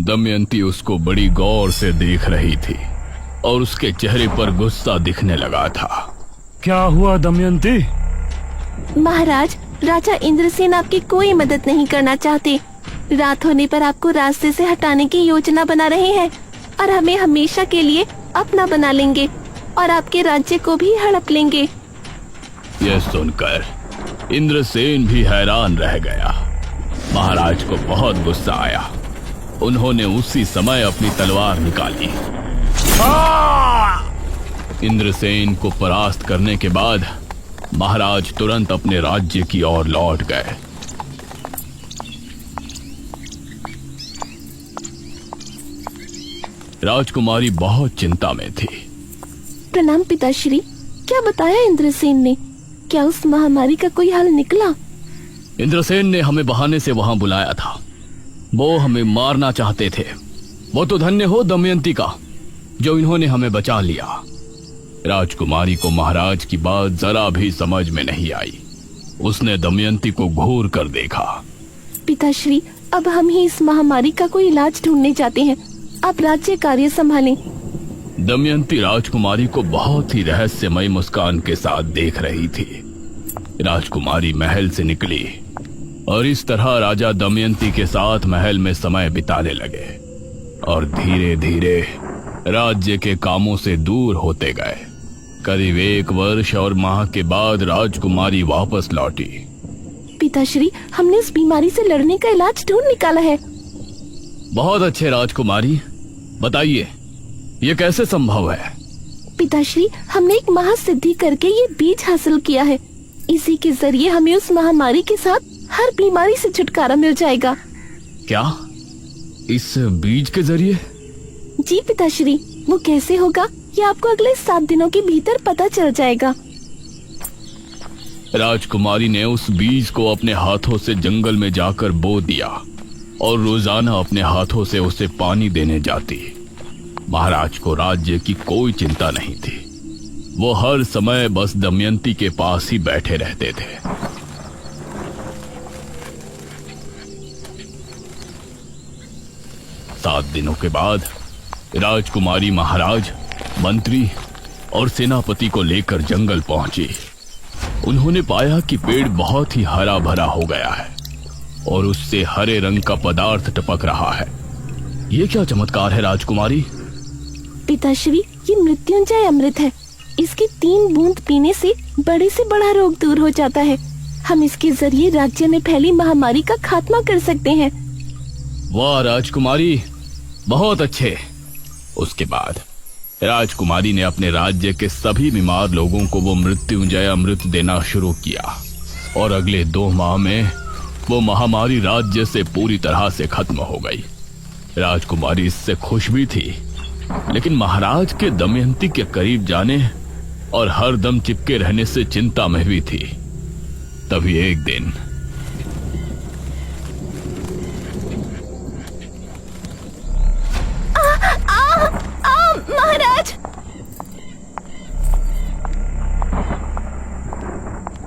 दमयंती उसको बड़ी गौर से देख रही थी और उसके चेहरे पर गुस्सा दिखने लगा था। क्या हुआ दमयंती? महाराज, राजा इंद्रसेन आपकी कोई मदद नहीं करना चाहते। रात होने पर आपको रास्ते से हटाने की योजना बना रहे हैं और हमें हमेशा के लिए अपना बना लेंगे और आपके राज्य को भी हड़प लेंगे। यह सुनकर इंद्रसेन भी हैरान रह गया। महाराज को बहुत गुस्सा आया। उन्होंने उसी समय अपनी तलवार निकाली। इंद्रसेन को परास्त करने के बाद महाराज तुरंत अपने राज्य की ओर लौट गए। राजकुमारी बहुत चिंता में थी। प्रणाम पिताश्री। क्या बताया इंद्रसेन ने? क्या उस महामारी का कोई हल निकला? इंद्रसेन ने हमें बहाने से वहां बुलाया था। वो हमें मारना चाहते थे। वो तो धन्य हो दमयंती का जो इन्होंने हमें बचा लिया। राजकुमारी को महाराज की बात जरा भी समझ में नहीं आई। उसने दमयंती को घूर कर देखा। पिताश्री, अब हम ही इस महामारी का कोई इलाज ढूंढने जाते हैं। आप राज्य कार्य संभालें। दमयंती राजकुमारी को बहुत ही रहस्यमय मुस्कान के साथ देख रही थी। राजकुमारी महल से निकली और इस तरह राजा दमयंती के साथ महल में समय बिताने लगे और धीरे धीरे राज्य के कामों से दूर होते गए। करीब 1 वर्ष और माह के बाद राजकुमारी वापस लौटी। पिताश्री, हमने इस बीमारी से लड़ने का इलाज ढूंढ निकाला है। बहुत अच्छे राजकुमारी, बताइए ये कैसे संभव है? पिताश्री, हमने एक महासिद्धि करके ये बीज हासिल किया है। इसी के जरिए हमें उस महामारी के साथ हर बीमारी से छुटकारा मिल जाएगा। क्या? इस बीज के जरिए? जी पिताश्री, वो कैसे होगा ये आपको अगले 7 दिनों के भीतर पता चल जाएगा। राजकुमारी ने उस बीज को अपने हाथों से जंगल में जाकर बो दिया और रोजाना अपने हाथों से उसे पानी देने जाती। महाराज को राज्य की कोई चिंता नहीं थी। वो हर समय बस दमयंती के पास ही बैठे रहते थे। सात दिनों के बाद राजकुमारी महाराज, मंत्री और सेनापति को लेकर जंगल पहुंची। उन्होंने पाया कि पेड़ बहुत ही हरा भरा हो गया है और उससे हरे रंग का पदार्थ टपक रहा है। ये क्या चमत्कार है राजकुमारी? पिताश्री, ये मृत्युंजय अमृत है। इसकी 3 बूंद पीने से बड़े से बड़ा रोग दूर हो जाता है। हम इसके जरिए राज्य में फैली महामारी का खात्मा कर सकते हैं। वाह राजकुमारी, बहुत अच्छे। उसके बाद राजकुमारी ने अपने राज्य के सभी बीमार लोगों को वो मृत्युंजय अमृत देना शुरू किया और अगले 2 माह में वो महामारी राज्य से पूरी तरह से खत्म हो गई। राजकुमारी इससे खुश भी थी, लेकिन महाराज के दमयंती के करीब जाने और हर दम चिपके रहने से चिंता में भी थी। तभी एक दिन महाराज!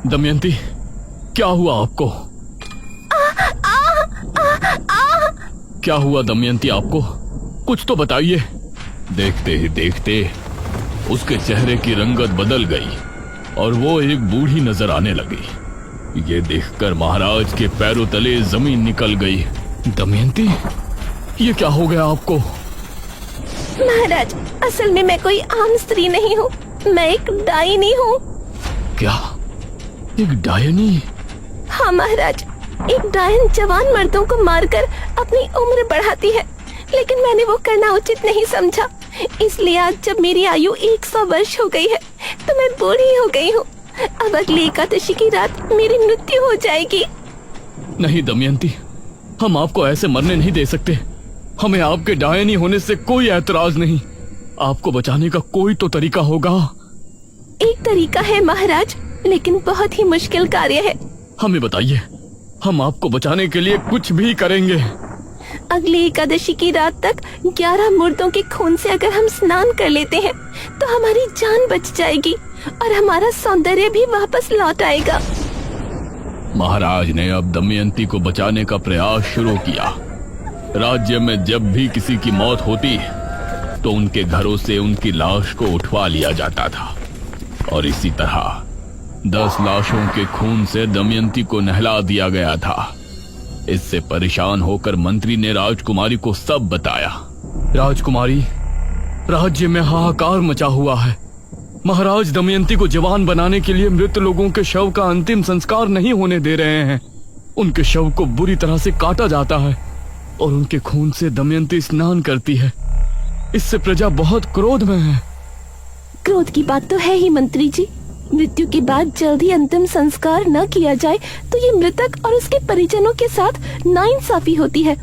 दमयंती, क्या हुआ आपको? क्या हुआ दमयंती आपको? कुछ तो बताइए। देखते ही देखते उसके चेहरे की रंगत बदल गई और वो एक बूढ़ी नजर आने लगी। ये देखकर महाराज के पैरों तले जमीन निकल गई। दमयंती, ये क्या हो गया आपको? महाराज, असल में मैं कोई आम स्त्री नहीं हूँ, मैं एक डायनी हूँ। क्या? एक डायनी? हाँ महाराज, एक डायन जवान मर्दों को मारकर अपनी उम्र बढ़ाती है, लेकिन मैंने वो करना उचित नहीं समझा। इसलिए आज जब मेरी आयु 100 वर्ष हो गई है तो मैं बूढ़ी हो गई हूँ। अब अगली एकादशी की रात मेरी मृत्यु हो जाएगी। नहीं दमयंती, हम आपको ऐसे मरने नहीं दे सकते। हमें आपके डायनी होने से कोई ऐतराज नहीं। आपको बचाने का कोई तो तरीका होगा। एक तरीका है महाराज, लेकिन बहुत ही मुश्किल कार्य है। हमें बताइए, हम आपको बचाने के लिए कुछ भी करेंगे। अगली एकादशी की रात तक 11 मुर्दों के खून से अगर हम स्नान कर लेते हैं तो हमारी जान बच जाएगी और हमारा सौंदर्य भी वापस लौट आएगा। महाराज ने अब दमयंती को बचाने का प्रयास शुरू किया। राज्य में जब भी किसी की मौत होती तो उनके घरों से उनकी लाश को उठवा लिया जाता था और इसी तरह 10 लाशों के खून से दमयंती को नहला दिया गया था। इससे परेशान होकर मंत्री ने राजकुमारी को सब बताया। राजकुमारी, राज्य में हाहाकार मचा हुआ है। महाराज दमयंती को जवान बनाने के लिए मृत लोगों के शव का अंतिम संस्कार नहीं होने दे रहे हैं। उनके शव को बुरी तरह से काटा जाता है और उनके खून से दमयंती स्नान करती है। इससे प्रजा बहुत क्रोध में है। क्रोध की बात तो है ही मंत्री जी। मृत्यु के बाद जल्द ही अंतिम संस्कार न किया जाए तो ये मृतक और उसके परिजनों के साथ नाइंसाफी होती है।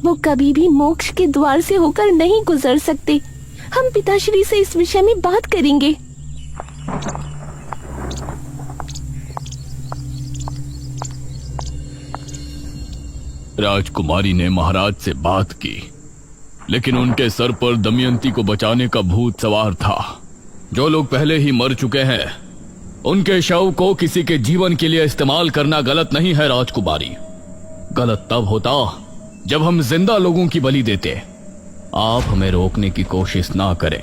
वो कभी भी मोक्ष के द्वार से होकर नहीं गुजर सकते। हम पिताश्री से इस विषय में बात करेंगे। राजकुमारी ने महाराज से बात की, लेकिन उनके सर पर दमयंती को बचाने का भूत सवार था। जो लोग पहले ही मर चुके हैं उनके शव को किसी के जीवन के लिए इस्तेमाल करना गलत नहीं है राजकुमारी। गलत तब होता जब हम जिंदा लोगों की बलि देते। आप हमें रोकने की कोशिश ना करें।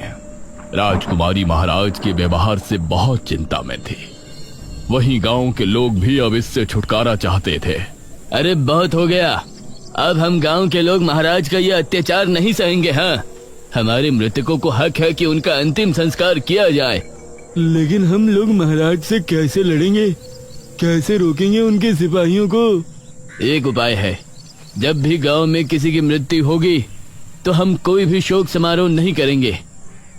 राजकुमारी महाराज के व्यवहार से बहुत चिंता में थी। वहीं गांव के लोग भी अब इससे छुटकारा चाहते थे। अरे बहुत हो गया, अब हम गांव के लोग महाराज का ये अत्याचार नहीं सहेंगे। हाँ, हमारे मृतकों को हक है कि उनका अंतिम संस्कार किया जाए। लेकिन हम लोग महाराज से कैसे लड़ेंगे? कैसे रोकेंगे उनके सिपाहियों को? एक उपाय है, जब भी गांव में किसी की मृत्यु होगी तो हम कोई भी शोक समारोह नहीं करेंगे।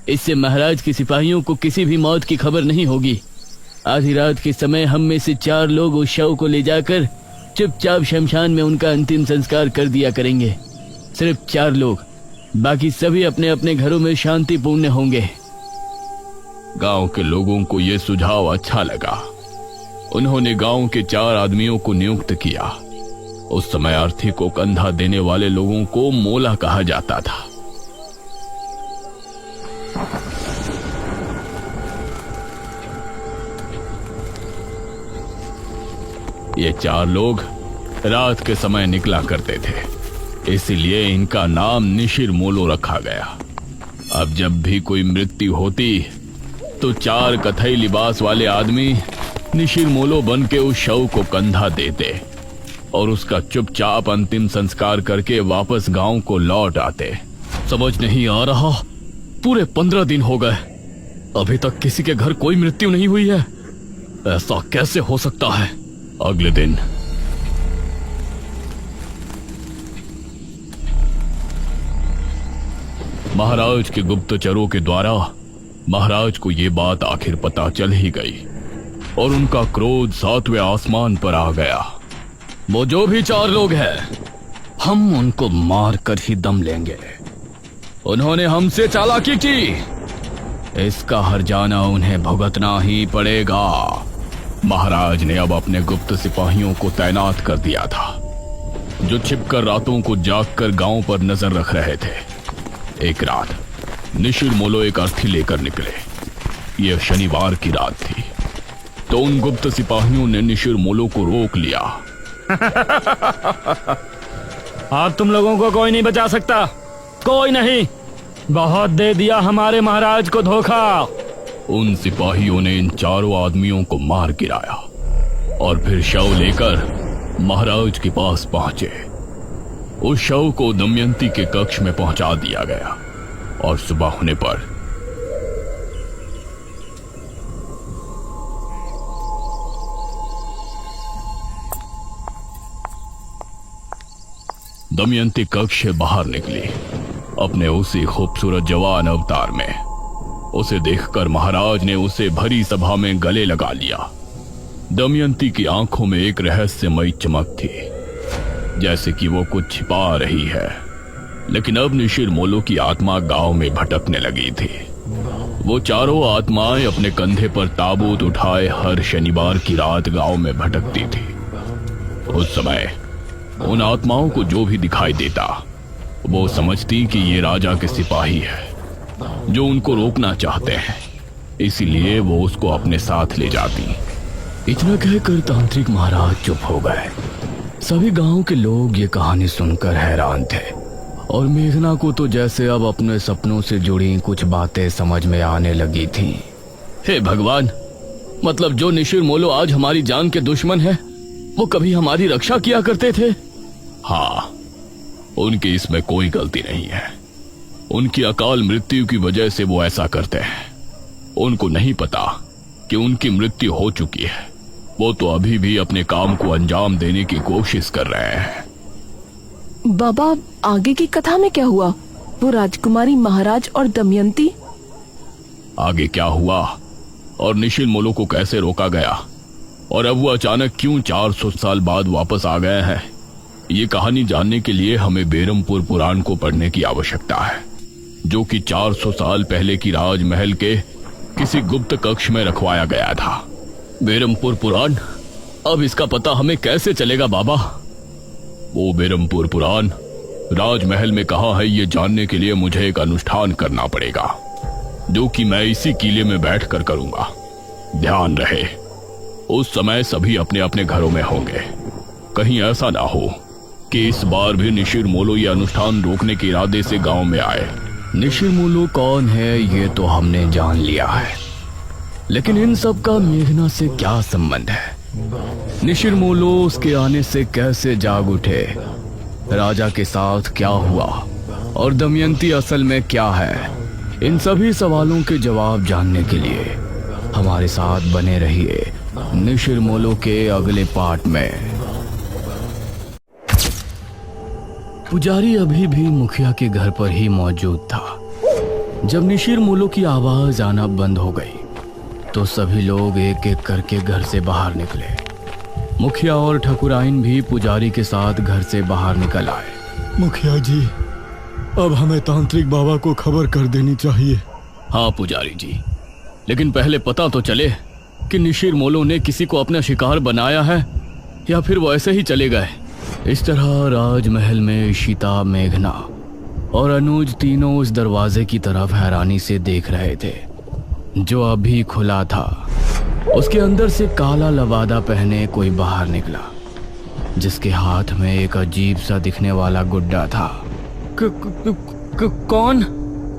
इससे महाराज के सिपाहियों को किसी भी मौत की खबर नहीं होगी। आधी रात के समय हम में से 4 लोग उस शव को ले जाकर चुपचाप शमशान में उनका अंतिम संस्कार कर दिया करेंगे। सिर्फ 4 लोग, बाकी सभी अपने अपने घरों में शांतिपूर्ण होंगे। गांव के लोगों को यह सुझाव अच्छा लगा। उन्होंने गांव के 4 आदमियों को नियुक्त किया। उस समय अर्थी को कंधा देने वाले लोगों को मोला कहा जाता था। ये 4 लोग रात के समय निकला करते थे, इसीलिए इनका नाम निशिर मोलो रखा गया। अब जब भी कोई मृत्यु होती तो 4 कथई लिबास वाले आदमी निशिर मोलो बन के उस शव को कंधा देते और उसका चुपचाप अंतिम संस्कार करके वापस गांव को लौट आते। समझ नहीं आ रहा, पूरे 15 दिन हो गए, अभी तक किसी के घर कोई मृत्यु नहीं हुई है। ऐसा कैसे हो सकता है? अगले दिन महाराज के गुप्तचरों के द्वारा महाराज को यह बात आखिर पता चल ही गई और उनका क्रोध 7वें आसमान पर आ गया। वो जो भी 4 लोग हैं, हम उनको मार कर ही दम लेंगे। उन्होंने हमसे चालाकी की, इसका हर्जाना उन्हें भुगतना ही पड़ेगा। महाराज ने अब अपने गुप्त सिपाहियों को तैनात कर दिया था, जो छिपकर रातों को जागकर गांव पर नजर रख रहे थे। एक रात निशिर मोलो एक अर्थी लेकर निकले। यह शनिवार की रात थी, तो उन गुप्त सिपाहियों ने निशिर मोलो को रोक लिया। अब तुम लोगों को कोई नहीं बचा सकता, कोई नहीं। बहुत दे दिया हमारे महाराज को धोखा। उन सिपाहियों ने इन 4 आदमियों को मार गिराया और फिर शव लेकर महाराज के पास पहुंचे। उस शव को दमयंती के कक्ष में पहुंचा दिया गया और सुबह होने पर दमयंती कक्ष से बाहर निकली अपने उसी खूबसूरत जवान अवतार में। उसे देखकर महाराज ने उसे भरी सभा में गले लगा लिया। दमयंती की आंखों में एक रहस्यमयी चमक थी, जैसे कि वो कुछ छिपा रही है। लेकिन अब निशिर मोलो की आत्मा गांव में भटकने लगी थी। वो 4 आत्माएं अपने कंधे पर ताबूत उठाए हर शनिवार की रात गांव में भटकती थी। उस समय उन आत्माओं को जो भी दिखाई देता वो समझती कि ये राजा के सिपाही है जो उनको रोकना चाहते हैं, इसीलिए वो उसको अपने साथ ले जाती। इतना कहकर तांत्रिक महाराज चुप हो गए। सभी गांव के लोग ये कहानी सुनकर हैरान थे और मेघना को तो जैसे अब अपने सपनों से जुड़ी कुछ बातें समझ में आने लगी थी। हे भगवान, मतलब जो निशिर मोलो आज हमारी जान के दुश्मन है, वो कभी हमारी रक्षा किया करते थे। हाँ, उनकी इसमें कोई गलती नहीं है। उनकी अकाल मृत्यु की वजह से वो ऐसा करते हैं। उनको नहीं पता कि उनकी मृत्यु हो चुकी है। वो तो अभी भी अपने काम को अंजाम देने की कोशिश कर रहे हैं। बाबा, आगे की कथा में क्या हुआ? वो राजकुमारी महाराज और दमयंती? आगे क्या हुआ और निशिर मोलो को कैसे रोका गया और अब वो अचानक क्यों 400 साल बाद वापस आ गए हैं, ये कहानी जानने के लिए हमें बेरमपुर पुराण को पढ़ने की आवश्यकता है, जो कि 400 साल पहले की राजमहल के किसी गुप्त कक्ष में रखवाया गया था। बेरमपुर पुराण? अब इसका पता हमें कैसे चलेगा बाबा? वो बेरमपुर पुराण राजमहल में कहाँ है, ये जानने के लिए मुझे एक अनुष्ठान करना पड़ेगा। जो कि मैं इसी किले में बैठकर करूंगा। ध्यान रहे, उस समय सभी अपने अपने घरों में होंगे। कहीं ऐसा ना हो कि इस बार भी निशिर मोलो ये अनुष्ठान रोकने के इरादे से गांव में आए। निशिर मोलो कौन है ये तो हमने जान लिया है, लेकिन इन सब का मेघना से क्या संबंध है? निशिर मोलो उसके आने से कैसे जाग उठे, राजा के साथ क्या हुआ और दमयंती असल में क्या है? इन सभी सवालों के जवाब जानने के लिए हमारे साथ बने रहिए निशिर मोलो के अगले पार्ट में। पुजारी अभी भी मुखिया के घर पर ही मौजूद था। जब निशिर मोलो की आवाज आना बंद हो गई तो सभी लोग एक एक करके घर से बाहर निकले। मुखिया और ठकुराइन भी पुजारी के साथ घर से बाहर निकल आए। मुखिया जी, अब हमें तांत्रिक बाबा को खबर कर देनी चाहिए। हाँ पुजारी जी, लेकिन पहले पता तो चले कि निशिर मोलो ने किसी को अपना शिकार बनाया है या फिर वो ऐसे ही चले गए। इस तरह राजमहल में इशिता, मेघना और अनुज तीनों उस दरवाजे की तरफ हैरानी से देख रहे थे जो अभी खुला था। उसके अंदर से काला लबादा पहने कोई बाहर निकला, जिसके हाथ में एक अजीब सा दिखने वाला गुड्डा था। कौन?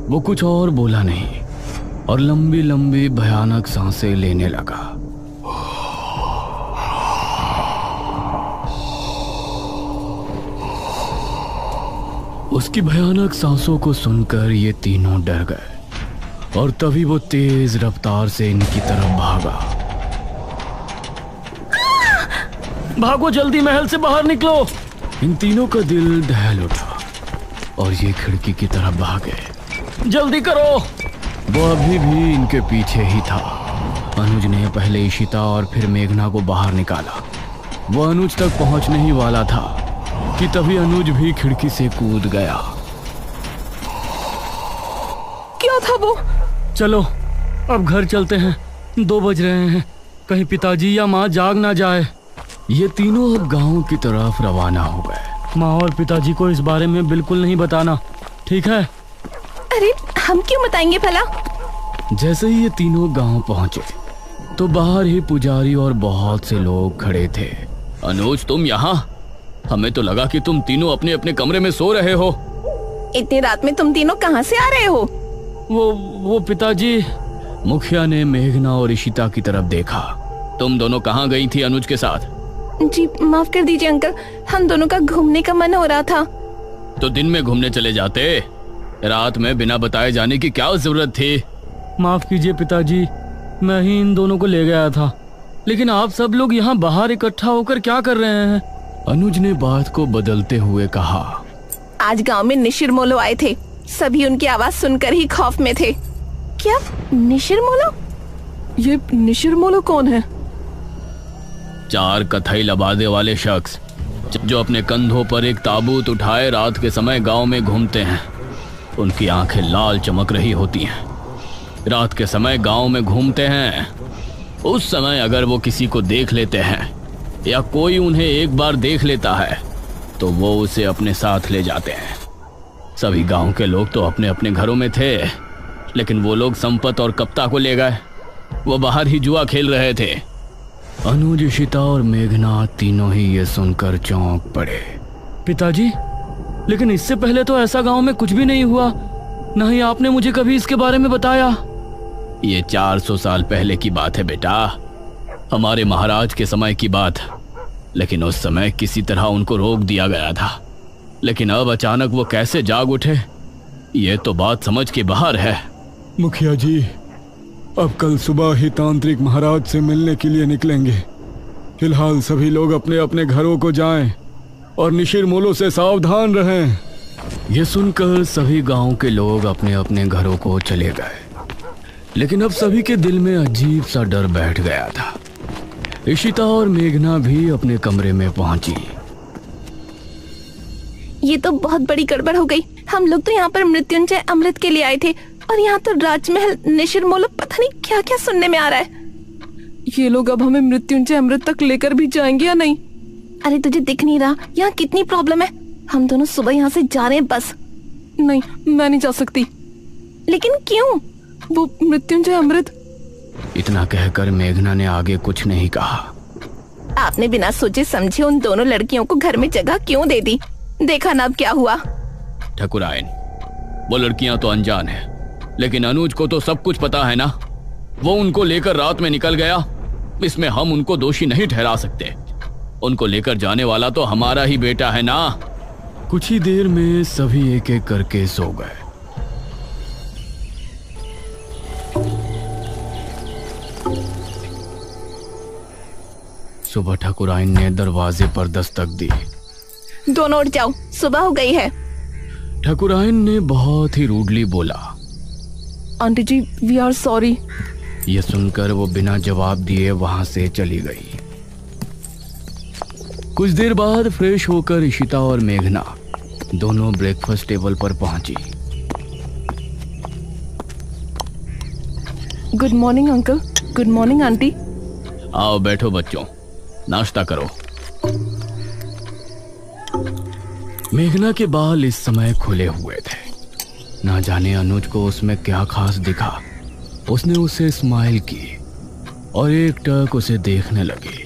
वो कुछ और बोला नहीं और लंबी लंबी भयानक सांसें लेने लगा। उसकी भयानक सांसों को सुनकर ये तीनों डर गए और तभी वो तेज रफ्तार से इनकी तरफ भागा। भागो जल्दी, महल से बाहर निकलो। इन तीनों का दिल दहल उठा और ये खिड़की की तरफ भागे। जल्दी करो। वो अभी भी इनके पीछे ही था। अनुज ने पहले इशिता और फिर मेघना को बाहर निकाला। वो अनुज तक पहुंचने ही वाला था कि तभी अनुज भी खिड़की से कूद गया। क्या था वो? चलो अब घर चलते हैं, 2 बज रहे हैं, कहीं पिताजी या माँ जाग ना जाए। ये तीनों अब गांव की तरफ रवाना हो गए। माँ और पिताजी को इस बारे में बिल्कुल नहीं बताना, ठीक है? अरे हम क्यों बताएंगे भला? जैसे ही ये तीनों गांव पहुंचे तो बाहर ही पुजारी और बहुत से लोग खड़े थे। अनुज, तुम यहाँ? हमें तो लगा कि तुम तीनों अपने अपने कमरे में सो रहे हो। इतनी रात में तुम तीनों कहाँ से आ रहे हो? वो पिताजी। मुखिया ने मेघना और इशिता की तरफ देखा। तुम दोनों कहाँ गई थी अनुज के साथ? जी माफ कर दीजिए अंकल, हम दोनों का घूमने का मन हो रहा था। तो दिन में घूमने चले जाते, रात में बिना बताए जाने की क्या जरूरत थी? माफ कीजिए पिताजी, मैं ही इन दोनों को ले गया था, लेकिन आप सब लोग यहाँ बाहर इकट्ठा होकर क्या कर रहे हैं? अनुज ने बात को बदलते हुए कहा। आज गांव में निशिर मोलो आए थे, सभी उनकी आवाज सुनकर ही खौफ में थे। क्या निशिर मोलो? ये निशिर मोलो कौन है? 4 कथई लबादे वाले शख्स जो अपने कंधों पर एक ताबूत उठाए रात के समय गांव में घूमते हैं। उनकी आंखें लाल चमक रही होती हैं। रात के समय गांव में घूमते हैं। उस समय अगर वो किसी को देख लेते हैं या कोई उन्हें एक बार देख लेता है तो वो उसे अपने साथ ले जाते हैं। सभी गांव के लोग तो अपने अपने घरों में थे, लेकिन वो लोग संपत और कप्ता को ले गए। वो बाहर ही जुआ खेल रहे थे। अनुज, इशिता और मेघना तीनों ही ये सुनकर चौंक पड़े। पिताजी, लेकिन इससे पहले तो ऐसा गांव में कुछ भी नहीं हुआ, ना ही आपने मुझे कभी इसके बारे में बताया। ये 400 साल पहले की बात है बेटा, हमारे महाराज के समय की बात। लेकिन उस समय किसी तरह उनको रोक दिया गया था, लेकिन अब अचानक वो कैसे जाग उठे, ये तो बात समझ के बाहर है। मुखिया जी, अब कल सुबह ही तांत्रिक महाराज से मिलने के लिए निकलेंगे। फिलहाल सभी लोग अपने अपने घरों को जाएं और निशिर मोलो से सावधान रहें। ये सुनकर सभी गांव के लोग अपने अपने घरों को चले गए, लेकिन अब सभी के दिल में अजीब सा डर बैठ गया था। इशिता और मेघना भी अपने कमरे में पहुंची। ये तो बहुत बड़ी गड़बड़ हो गई। हम लोग तो यहाँ पर मृत्युंजय अमृत के लिए आए थे और यहाँ तो राजमहल निशिर मोलो पता नहीं क्या क्या सुनने में आ रहा है। ये लोग अब हमें मृत्युंजय अमृत तक लेकर भी जाएंगे या नहीं? अरे तुझे दिख नहीं रहा यहाँ कितनी प्रॉब्लम है? हम दोनों सुबह यहाँ से जा रहे हैं बस। नहीं, मैं नहीं जा सकती। लेकिन क्यों? वो मृत्युंजय अमृत। इतना कहकर मेघना ने आगे कुछ नहीं कहा। आपने बिना सोचे समझे उन दोनों लड़कियों को घर में जगह क्यों दे दी? देखा ना अब क्या हुआ। ठकुराइन, वो लड़कियां तो अनजान है, लेकिन अनुज को तो सब कुछ पता है ना। वो उनको लेकर रात में निकल गया, इसमें हम उनको दोषी नहीं ठहरा सकते। उनको लेकर जाने वाला तो हमारा ही बेटा है ना। कुछ ही देर में सभी एक एक करके सो गए। सुबह ठकुराइन ने दरवाजे पर दस्तक दी। दोनों उठ जाओ, सुबह हो गई है। ठकुराइन ने बहुत ही रूडली बोला। Aunty ji, we are sorry. यह सुनकर वो बिना जवाब दिए वहां से चली गई। कुछ देर बाद फ्रेश होकर इशिता और मेघना दोनों ब्रेकफास्ट टेबल पर पहुंची। Good morning uncle. Good morning aunty. आओ बैठो बच्चों, नाश्ता करो। मेघना के बाल इस समय खुले हुए थे। ना जाने अनुज को उसमें क्या खास दिखा। उसने उसे स्माइल की और एक टक उसे देखने लगी।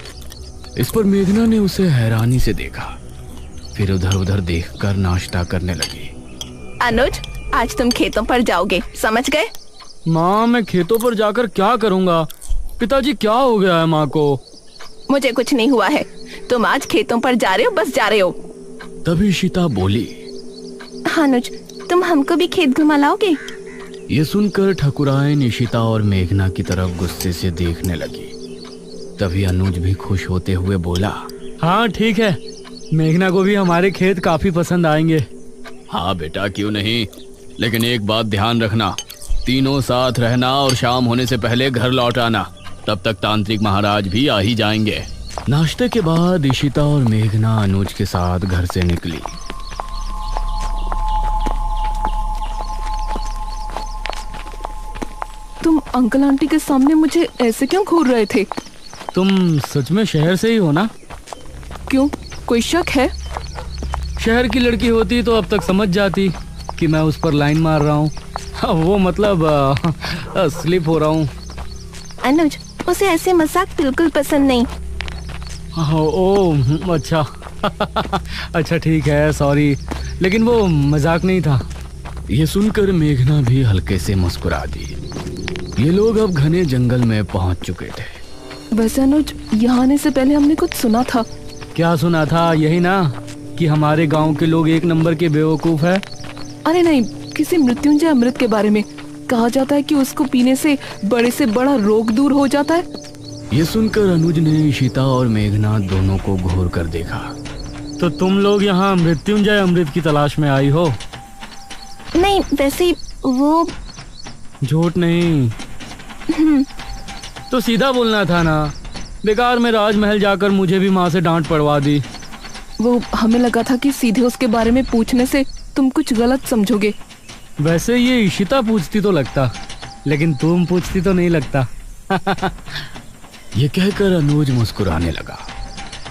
इस पर मेघना ने उसे हैरानी से देखा, फिर उधर उधर देखकर नाश्ता करने लगी। अनुज, आज तुम खेतों पर जाओगे, समझ गए? माँ, मैं खेतों पर जाकर क्या करूँगा? पिताजी, क्या हो गया है माँ को? मुझे कुछ नहीं हुआ है। तुम आज खेतों पर जा रहे हो, बस जा रहे हो। तभी इशिता बोली। अनुज, तुम हमको भी खेत घुमा लाओगे? ये सुनकर ठकुराइन इशिता और मेघना की तरफ गुस्से से देखने लगी। तभी अनुज भी खुश होते हुए बोला, हाँ ठीक है, मेघना को भी हमारे खेत काफी पसंद आएंगे। हाँ बेटा, क्यों नहीं, लेकिन एक बात ध्यान रखना, तीनों साथ रहना और शाम होने से पहले घर लौट आना। तब तक तांत्रिक महाराज भी आ ही जाएंगे। नाश्ते के बाद इशिता और मेघना अनुज के साथ घर से निकली। तुम अंकल आंटी के सामने मुझे ऐसे क्यों घूर रहे थे? तुम सच में शहर से ही हो ना? क्यों, कोई शक है? शहर की लड़की होती तो अब तक समझ जाती कि मैं उस पर लाइन मार रहा हूँ। वो मतलब स्लिप हो रहा हूँ। अनुज, उसे ऐसे मजाक बिल्कुल पसंद नहीं। ओ अच्छा। अच्छा ठीक है, सॉरी, लेकिन वो मजाक नहीं था। ये सुनकर मेघना भी हल्के से मुस्कुरा दी। ये लोग अब घने जंगल में पहुंच चुके थे। वैसे अनुज, यहाँ आने से पहले हमने कुछ सुना था। क्या सुना था? यही ना कि हमारे गांव के लोग एक नंबर के बेवकूफ है। अरे नहीं, किसी मृत्युंजय अमृत के बारे में कहा जाता है कि उसको पीने से बड़ा रोग दूर हो जाता है। ये सुनकर अनुज ने इशिता और मेघना दोनों को घूर कर देखा। तो तुम लोग यहाँ मृत्युंजय अमृत की तलाश में आई हो? नहीं, वैसे वो झूठ नहीं तो सीधा बोलना था ना। बेकार में राजमहल जाकर मुझे भी माँ से डांट पड़वा दी। वो हमें लगा था कि सीधे उसके बारे में पूछने से तुम कुछ गलत समझोगे। वैसे ये इशिता पूछती तो लगता, लेकिन तुम पूछती तो नहीं लगता। ये कहकर अनुज मुस्कुराने लगा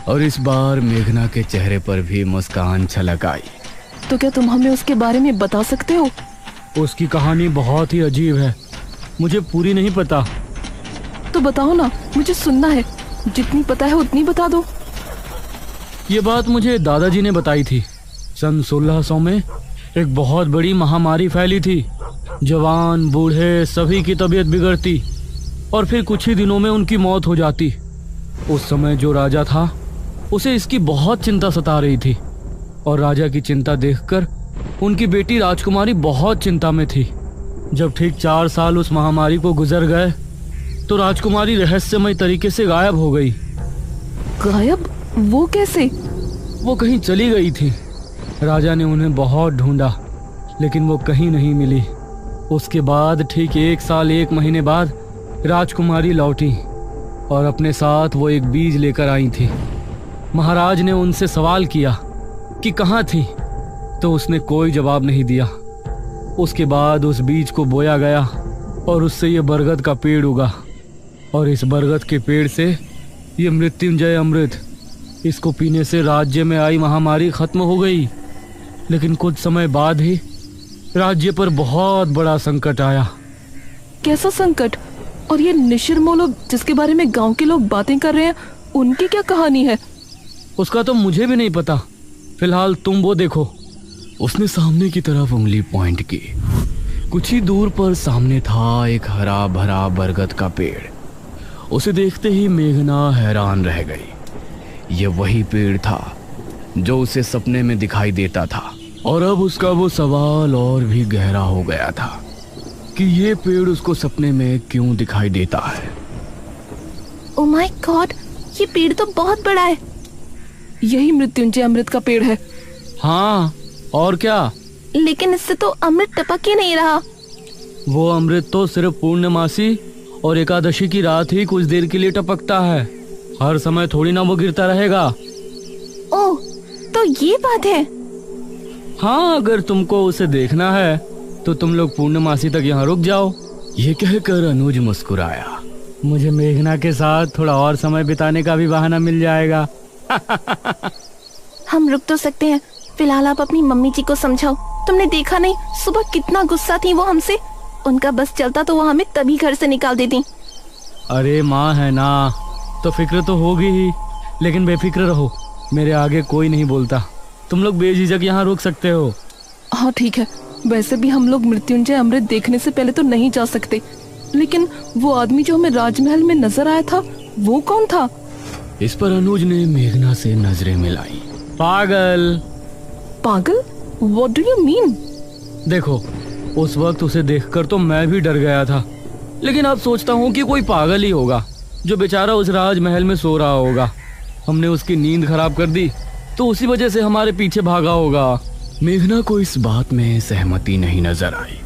और इस बार मेघना के चेहरे पर भी मुस्कान छलक आई। तो क्या तुम हमें उसके बारे में बता सकते हो? उसकी कहानी बहुत ही अजीब है, मुझे पूरी नहीं पता। तो बताओ ना, मुझे सुनना है। जितनी पता है उतनी बता दो। ये बात मुझे दादाजी ने बताई थी। सन 1600 में एक बहुत बड़ी महामारी फैली थी। जवान बूढ़े सभी की तबीयत बिगड़ती और फिर कुछ ही दिनों में उनकी मौत हो जाती। उस समय जो राजा था उसे इसकी बहुत चिंता सता रही थी और राजा की चिंता देखकर उनकी बेटी राजकुमारी बहुत चिंता में थी। जब ठीक 4 साल उस महामारी को गुजर गए तो राजकुमारी रहस्यमय तरीके से गायब हो गई। गायब? वो कैसे? वो कहीं चली गई थी। राजा ने उन्हें बहुत ढूंढा लेकिन वो कहीं नहीं मिली। उसके बाद ठीक 1 साल 1 महीने बाद राजकुमारी लौटी और अपने साथ वो एक बीज लेकर आई थी। महाराज ने उनसे सवाल किया कि कहाँ थी, तो उसने कोई जवाब नहीं दिया। उसके बाद उस बीज को बोया गया और उससे ये बरगद का पेड़ उगा और इस बरगद के पेड़ से ये मृत्युंजय अमृत, इसको पीने से राज्य में आई महामारी खत्म हो गई। लेकिन कुछ समय बाद ही राज्य पर बहुत बड़ा संकट आया। कैसा संकट? और ये निशिर मोलो जिसके बारे में गांव के लोग बातें कर रहे हैं, उनकी क्या कहानी है? उसका तो मुझे भी नहीं पता। फिलहाल तुम वो देखो। उसने सामने की तरफ उंगली पॉइंट की। कुछ ही दूर पर सामने था एक हरा भरा बरगद का पेड़। उसे देखते ही मेघना हैरान रह गई। ये वही पेड़ था जो उसे सपने में दिखाई देता था, और अब उसका वो सवाल और भी गहरा हो गया था कि ये पेड़ उसको सपने में क्यों दिखाई देता है। ओ माय गॉड, ये पेड़ तो बहुत बड़ा है। यही मृत्युंजय अमृत का पेड़ है। हाँ, और क्या? लेकिन इससे तो अमृत टपक ही नहीं रहा। वो अमृत तो सिर्फ पूर्णमासी और एकादशी की रात ही कुछ देर के लिए टपकता है। हर समय थोड़ी ना वो गिरता रहेगा। ओह, तो ये बात है। हाँ, अगर तुमको उसे देखना है तो तुम लोग पूर्णमासी तक यहाँ रुक जाओ। ये कहकर अनुज मुस्कुराया। मुझे मेघना के साथ थोड़ा और समय बिताने का भी बहाना मिल जाएगा। हम रुक तो सकते हैं। फिलहाल आप अपनी मम्मी जी को समझाओ। तुमने देखा नहीं सुबह कितना गुस्सा थी वो हमसे। उनका बस चलता तो वो हमें तभी घर से निकाल देती। अरे माँ है ना, तो फिक्र तो होगी ही, लेकिन बेफिक्र रहो, मेरे आगे कोई नहीं बोलता। तुम लोग बेझिझक यहाँ रुक सकते हो। हाँ ठीक है, वैसे भी हम लोग मृत्युंजय अमृत देखने से पहले तो नहीं जा सकते। लेकिन वो आदमी जो हमें राजमहल में नजर आया था, वो कौन था? इस पर अनुज ने मेघना से नजरें मिलाई। पागल। पागल? What do you mean? देखो, उस वक्त उसे देखकर तो मैं भी डर गया था, लेकिन अब सोचता हूँ कि कोई पागल ही होगा जो बेचारा उस राजमहल में सो रहा होगा। हमने उसकी नींद खराब कर दी तो उसी वजह से हमारे पीछे भागा होगा। मेघना को इस बात में सहमति नहीं नजर आई।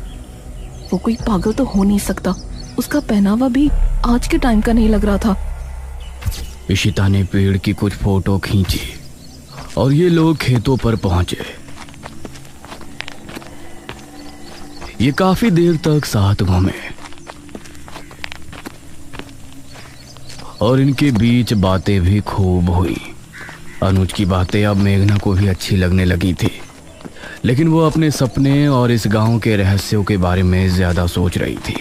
वो कोई पागल तो हो नहीं सकता। उसका पहनावा भी आज के टाइम का नहीं लग रहा था। इशिता ने पेड़ की कुछ फोटो खींची और ये लोग खेतों पर पहुंचे। ये काफी देर तक साथ घूमे और इनके बीच बातें भी खूब हुई। अनुज की बातें अब मेघना को भी अच्छी लगने लगी थी, लेकिन वो अपने सपने और इस गांव के रहस्यों के बारे में ज्यादा सोच रही थी।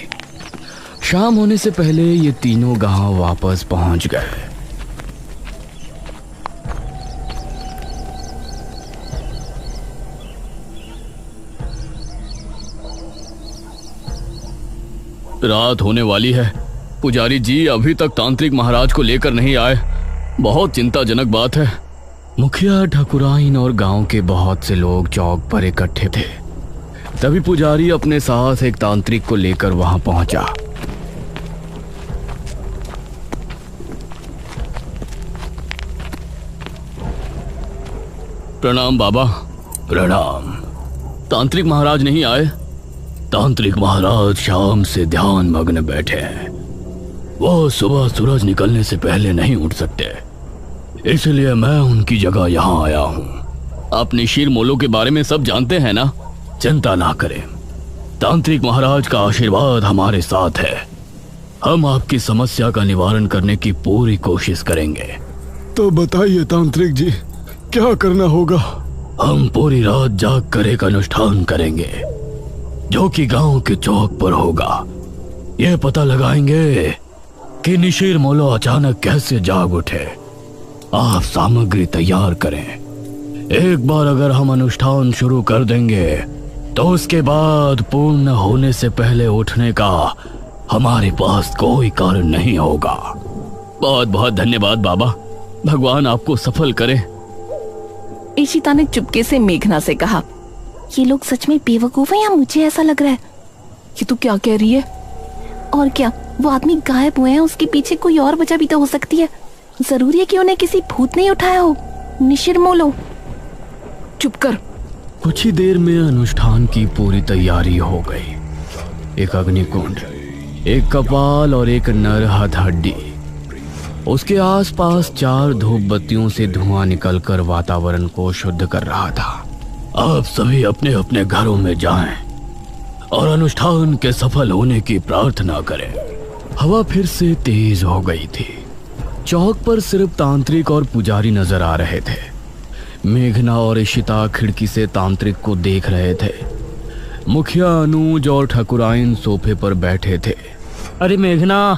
शाम होने से पहले ये तीनों गांव वापस पहुंच गए। रात होने वाली है। पुजारी जी अभी तक तांत्रिक महाराज को लेकर नहीं आए। बहुत चिंताजनक बात है। मुखिया, ठाकुराइन और गांव के बहुत से लोग चौक पर इकट्ठे थे। तभी पुजारी अपने साथ एक तांत्रिक को लेकर वहां पहुंचा। प्रणाम बाबा। प्रणाम। तांत्रिक महाराज नहीं आए? तांत्रिक महाराज शाम से ध्यान मग्न बैठे हैं। वो सुबह सूरज निकलने से पहले नहीं उठ सकते, इसलिए मैं उनकी जगह यहाँ आया हूँ। आप निशिर मोलो के बारे में सब जानते हैं ना? चिंता ना करें, तांत्रिक महाराज का आशीर्वाद हमारे साथ है। हम आपकी समस्या का निवारण करने की पूरी कोशिश करेंगे। तो बताइए तांत्रिक जी, क्या करना होगा? हम पूरी रात जाग कर एक अनुष्ठान करेंगे जो कि गांव के चौक पर होगा। यह पता लगाएंगे कि निशिर मोलो अचानक कैसे जाग उठे। आप सामग्री तैयार करें। एक बार अगर हम अनुष्ठान शुरू कर देंगे तो उसके बाद पूर्ण होने से पहले उठने का हमारे पास कोई कारण नहीं होगा। बहुत बहुत धन्यवाद बाबा, भगवान आपको सफल करे। इशिता ने चुपके से मेघना से कहा, ये लोग सच में बेवकूफ हैं या मुझे ऐसा लग रहा है? ये तू क्या कह रही है? और क्या, वो आदमी गायब हुए हैं, उसके पीछे कोई और वजह भी तो हो सकती है। जरूरी है कि उन्हें किसी भूत ने उठाया हो। निशिर मोलो, चुप कर। कुछ ही देर में अनुष्ठान की पूरी तैयारी हो गई। एक अग्निकुंड, एक कपाल और एक नर हथहड्डी। उसके आसपास 4 धूप बत्तियों से धुआं निकलकर वातावरण को शुद्ध कर रहा था। आप सभी अपने अपने घरों में जाएं और अनुष्ठान के सफल होने की प्रार्थना करें। हवा फिर से तेज हो गई थी। चौक पर सिर्फ तांत्रिक और पुजारी नजर आ रहे थे। मेघना और इशिता खिड़की से तांत्रिक को देख रहे थे। मुखिया अनुज और ठाकुराइन सोफे पर बैठे थे। अरे मेघना,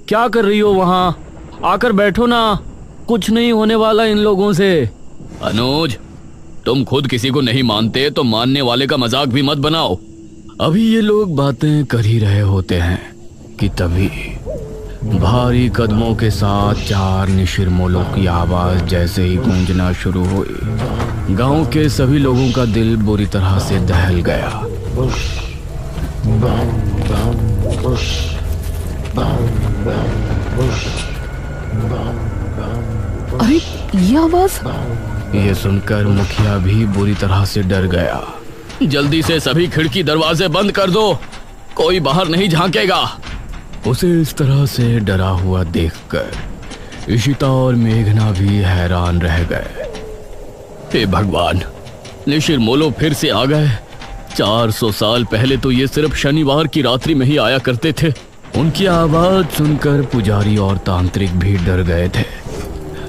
क्या कर रही हो वहाँ? आकर बैठो ना, कुछ नहीं होने वाला इन लोगों से। अनुज, तुम खुद किसी को नहीं मानते तो मानने वाले का मजाक भी मत बनाओ। अभी ये लोग बातें कर ही रहे होते हैं कि तभी भारी कदमों के साथ 4 निशिरमोलों की आवाज जैसे ही गूंजना शुरू हुई, गांव के सभी लोगों का दिल बुरी तरह से दहल गया। अरे ये आवाज! ये सुनकर मुखिया भी बुरी तरह से डर गया। जल्दी से सभी खिड़की दरवाजे बंद कर दो, कोई बाहर नहीं झांकेगा। उसे इस तरह से डरा हुआ देखकर इशिता और मेघना भी हैरान रह गए। हे भगवान, निशिरमोलो फिर से आ गए। 400 साल पहले तो ये सिर्फ शनिवार की रात्रि में ही आया करते थे। उनकी आवाज सुनकर पुजारी और तांत्रिक भी डर गए थे,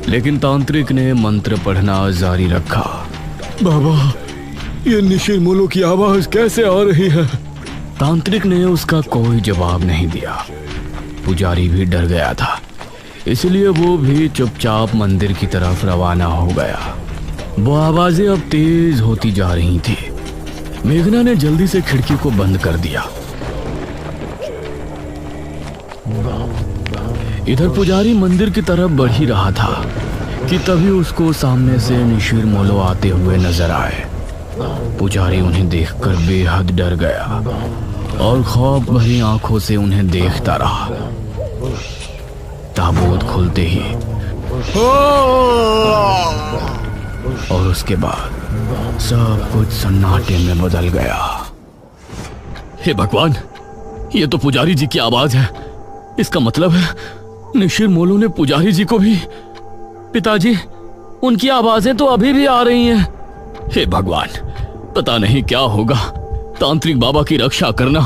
लेकिन तांत्रिक ने मंत्र पढ़ना जारी रखा। बाबा, ये निशिरमोलों की आवाज कैसे आ रही है? तांत्रिक ने उसका कोई जवाब नहीं दिया। पुजारी भी डर गया था, इसलिए वो भी चुपचाप मंदिर की तरफ रवाना हो गया। वो आवाजें अब तेज होती जा रही थी। मेघना ने जल्दी से खिड़की को बंद कर दिया। इधर पुजारी मंदिर की तरफ बढ़ ही रहा था कि तभी उसको सामने से निशिरमोलो आते हुए नजर आए। पुजारी उन्हें देखकर बेहद डर गया और खौफ भरी आंखों से उन्हें देखता रहा। ताबूत खुलते ही और उसके बाद सब कुछ सन्नाटे में बदल गया। हे भगवान, ये तो पुजारी जी की आवाज है। इसका मतलब है निशिरमोलो ने पुजारी जी को भी। पिताजी, उनकी आवाजें तो अभी भी आ रही हैं। हे भगवान, पता नहीं क्या होगा। तांत्रिक बाबा की रक्षा करना।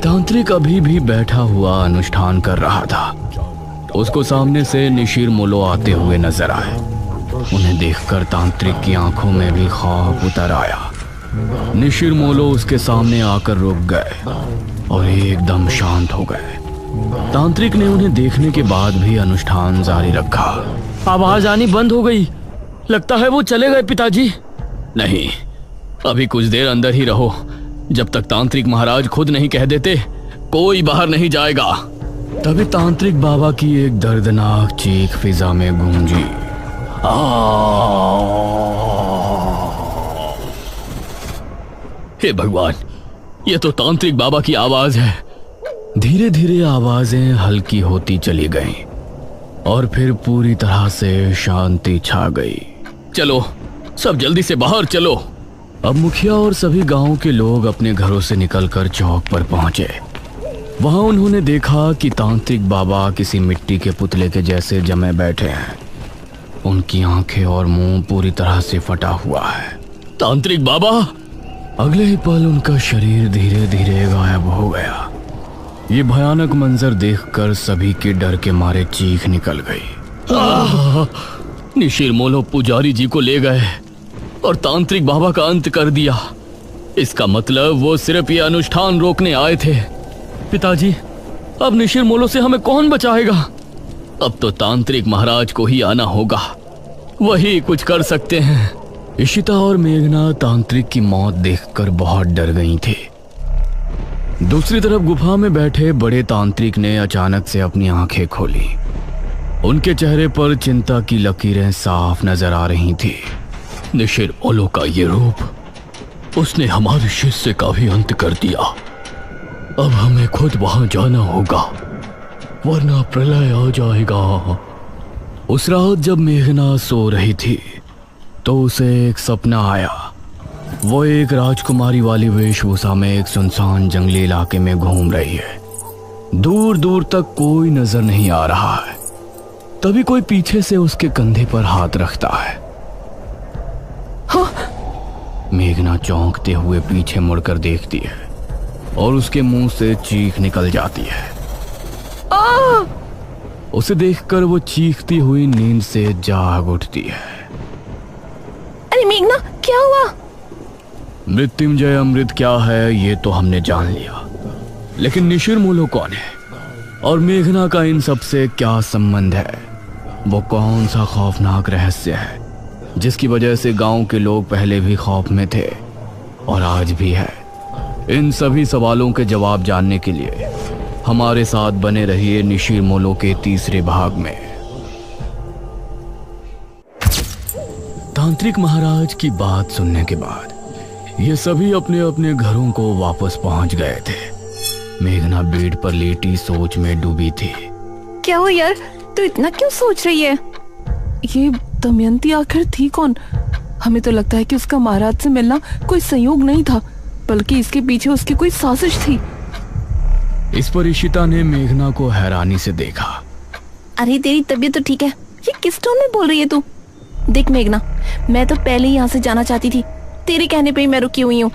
तांत्रिक अभी भी बैठा हुआ अनुष्ठान कर रहा था। उसको सामने से निशिरमोलो आते हुए नजर आए। उन्हें देखकर तांत्रिक की आंखों में भी खौफ उतर आया। निशिरमोलो उसके सामने आकर रुक गए और एकदम शांत हो गए। तांत्रिक ने उन्हें देखने के बाद भी अनुष्ठान जारी रखा। आवाज आनी बंद हो गई, लगता है वो चले गए पिताजी। नहीं, अभी कुछ देर अंदर ही रहो। जब तक तांत्रिक महाराज खुद नहीं कह देते, कोई बाहर नहीं जाएगा। तभी तांत्रिक बाबा की एक दर्दनाक चीख फिजा में गूंजी। हे भगवान, ये तो तांत्रिक बाबा की आवाज है। धीरे धीरे आवाजें हल्की होती चली गईं और फिर पूरी तरह से शांति छा गई। चलो, सब जल्दी से बाहर चलो। अब मुखिया और सभी गांव के लोग अपने घरों से निकलकर चौक पर पहुंचे। वहां उन्होंने देखा कि तांत्रिक बाबा किसी मिट्टी के पुतले के जैसे जमे बैठे हैं। उनकी आंखें और मुंह पूरी तरह से फटा हुआ है। तांत्रिक बाबा! अगले ही पल उनका शरीर धीरे धीरे गायब हो गया। ये भयानक मंजर देखकर सभी के डर के मारे चीख निकल गई। निशिरमोलो पुजारी जी को ले गए और तांत्रिक बाबा का अंत कर दिया। इसका मतलब वो सिर्फ ये अनुष्ठान रोकने आए थे। पिताजी, अब निशिरमोलो से हमें कौन बचाएगा? अब तो तांत्रिक महाराज को ही आना होगा, वही कुछ कर सकते हैं। इशिता और मेघना तांत्रिक की मौत देखकर बहुत डर गई थी। दूसरी तरफ गुफा में बैठे बड़े तांत्रिक ने अचानक से अपनी आंखें खोली। उनके चेहरे पर चिंता की लकीरें साफ नजर आ रही थी। निशिरमोलो का ये रूप, उसने हमारे शिष्य का भी अंत कर दिया। अब हमें खुद वहां जाना होगा, वरना प्रलय आ जाएगा। उस रात जब मेघना सो रही थी तो उसे एक सपना आया। वो एक राजकुमारी वाली वेशभूषा में एक सुनसान जंगली इलाके में घूम रही है। दूर दूर तक कोई नजर नहीं आ रहा है। तभी कोई पीछे से उसके कंधे पर हाथ रखता है। हाँ? मेघना चौंकते हुए पीछे मुड़कर देखती है और उसके मुंह से चीख निकल जाती है। उसे देखकर वो चीखती हुई नींद से जाग उठती है। अरे मेघना, क्या हुआ? मृत्युंजय अमृत क्या है ये तो हमने जान लिया, लेकिन निशिरमोलो कौन है और मेघना का इन सब से क्या संबंध है? वो कौन सा खौफनाक रहस्य है जिसकी वजह से गांव के लोग पहले भी खौफ में थे और आज भी है? इन सभी सवालों के जवाब जानने के लिए हमारे साथ बने रहिए निशिरमोलो के तीसरे भाग में। तांत्रिक महाराज की बात सुनने के बाद ये सभी अपने अपने घरों को वापस पहुंच गए थे। मेघना बेड पर लेटी सोच में डूबी थी। क्या हो यार, तू इतना क्यों सोच रही है? ये दमयंती आखिर थी कौन? हमें तो लगता है कि उसका महाराज से मिलना कोई संयोग नहीं था, बल्कि इसके पीछे उसकी कोई साजिश थी। इस पर इशिता ने मेघना को हैरानी से देखा। अरे तेरी तबीयत तो ठीक है, ये किस टोन में बोल रही है तू? देख मेघना, मैं तो पहले ही यहाँ से जाना चाहती थी, तेरे कहने पे ही मैं रुकी हुई हूँ।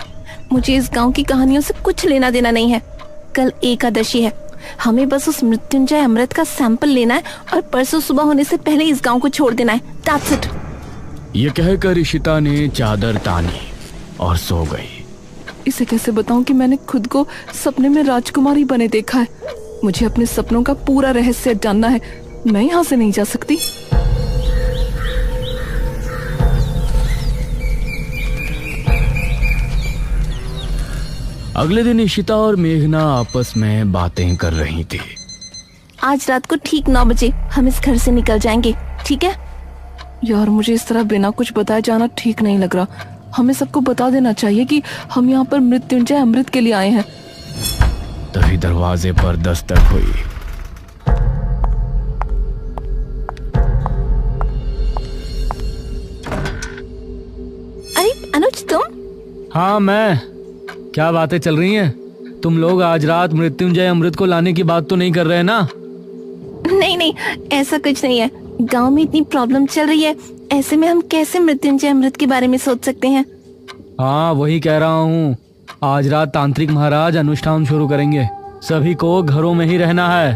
मुझे इस गांव की कहानियों से कुछ लेना देना नहीं है। कल एकादशी है, हमें बस उस मृत्युंजय अमृत का सैंपल लेना है और परसों सुबह होने से पहले इस गांव को छोड़ देना है। That's it। ये कहकर इशिता ने चादर तानी और सो गई। इसे कैसे बताऊं कि मैंने खुद को सपने में राजकुमारी बने देखा है। मुझे अपने सपनों का पूरा रहस्य जानना है, मैं यहाँ से नहीं जा सकती। अगले दिन इशिता और मेघना आपस में बातें कर रही थी। आज रात को ठीक 9 बजे हम इस घर से निकल जाएंगे, ठीक है? यार मुझे इस तरह बिना कुछ बताए जाना ठीक नहीं लग रहा। हमें सबको बता देना चाहिए कि हम यहाँ पर मृत्युंजय अमृत के लिए आए हैं। तभी दरवाजे पर दस्तक हुई। अरे अनुज, तुम? हाँ मैं। क्या बातें चल रही हैं? तुम लोग आज रात मृत्युंजय अमृत को लाने की बात तो नहीं कर रहे ना? नहीं नहीं, ऐसा कुछ नहीं है। गांव में इतनी प्रॉब्लम चल रही है, ऐसे में हम कैसे मृत्युंजय अमृत के बारे में सोच सकते हैं? हाँ वही कह रहा हूँ, आज रात तांत्रिक महाराज अनुष्ठान शुरू करेंगे। सभी को घरों में ही रहना है।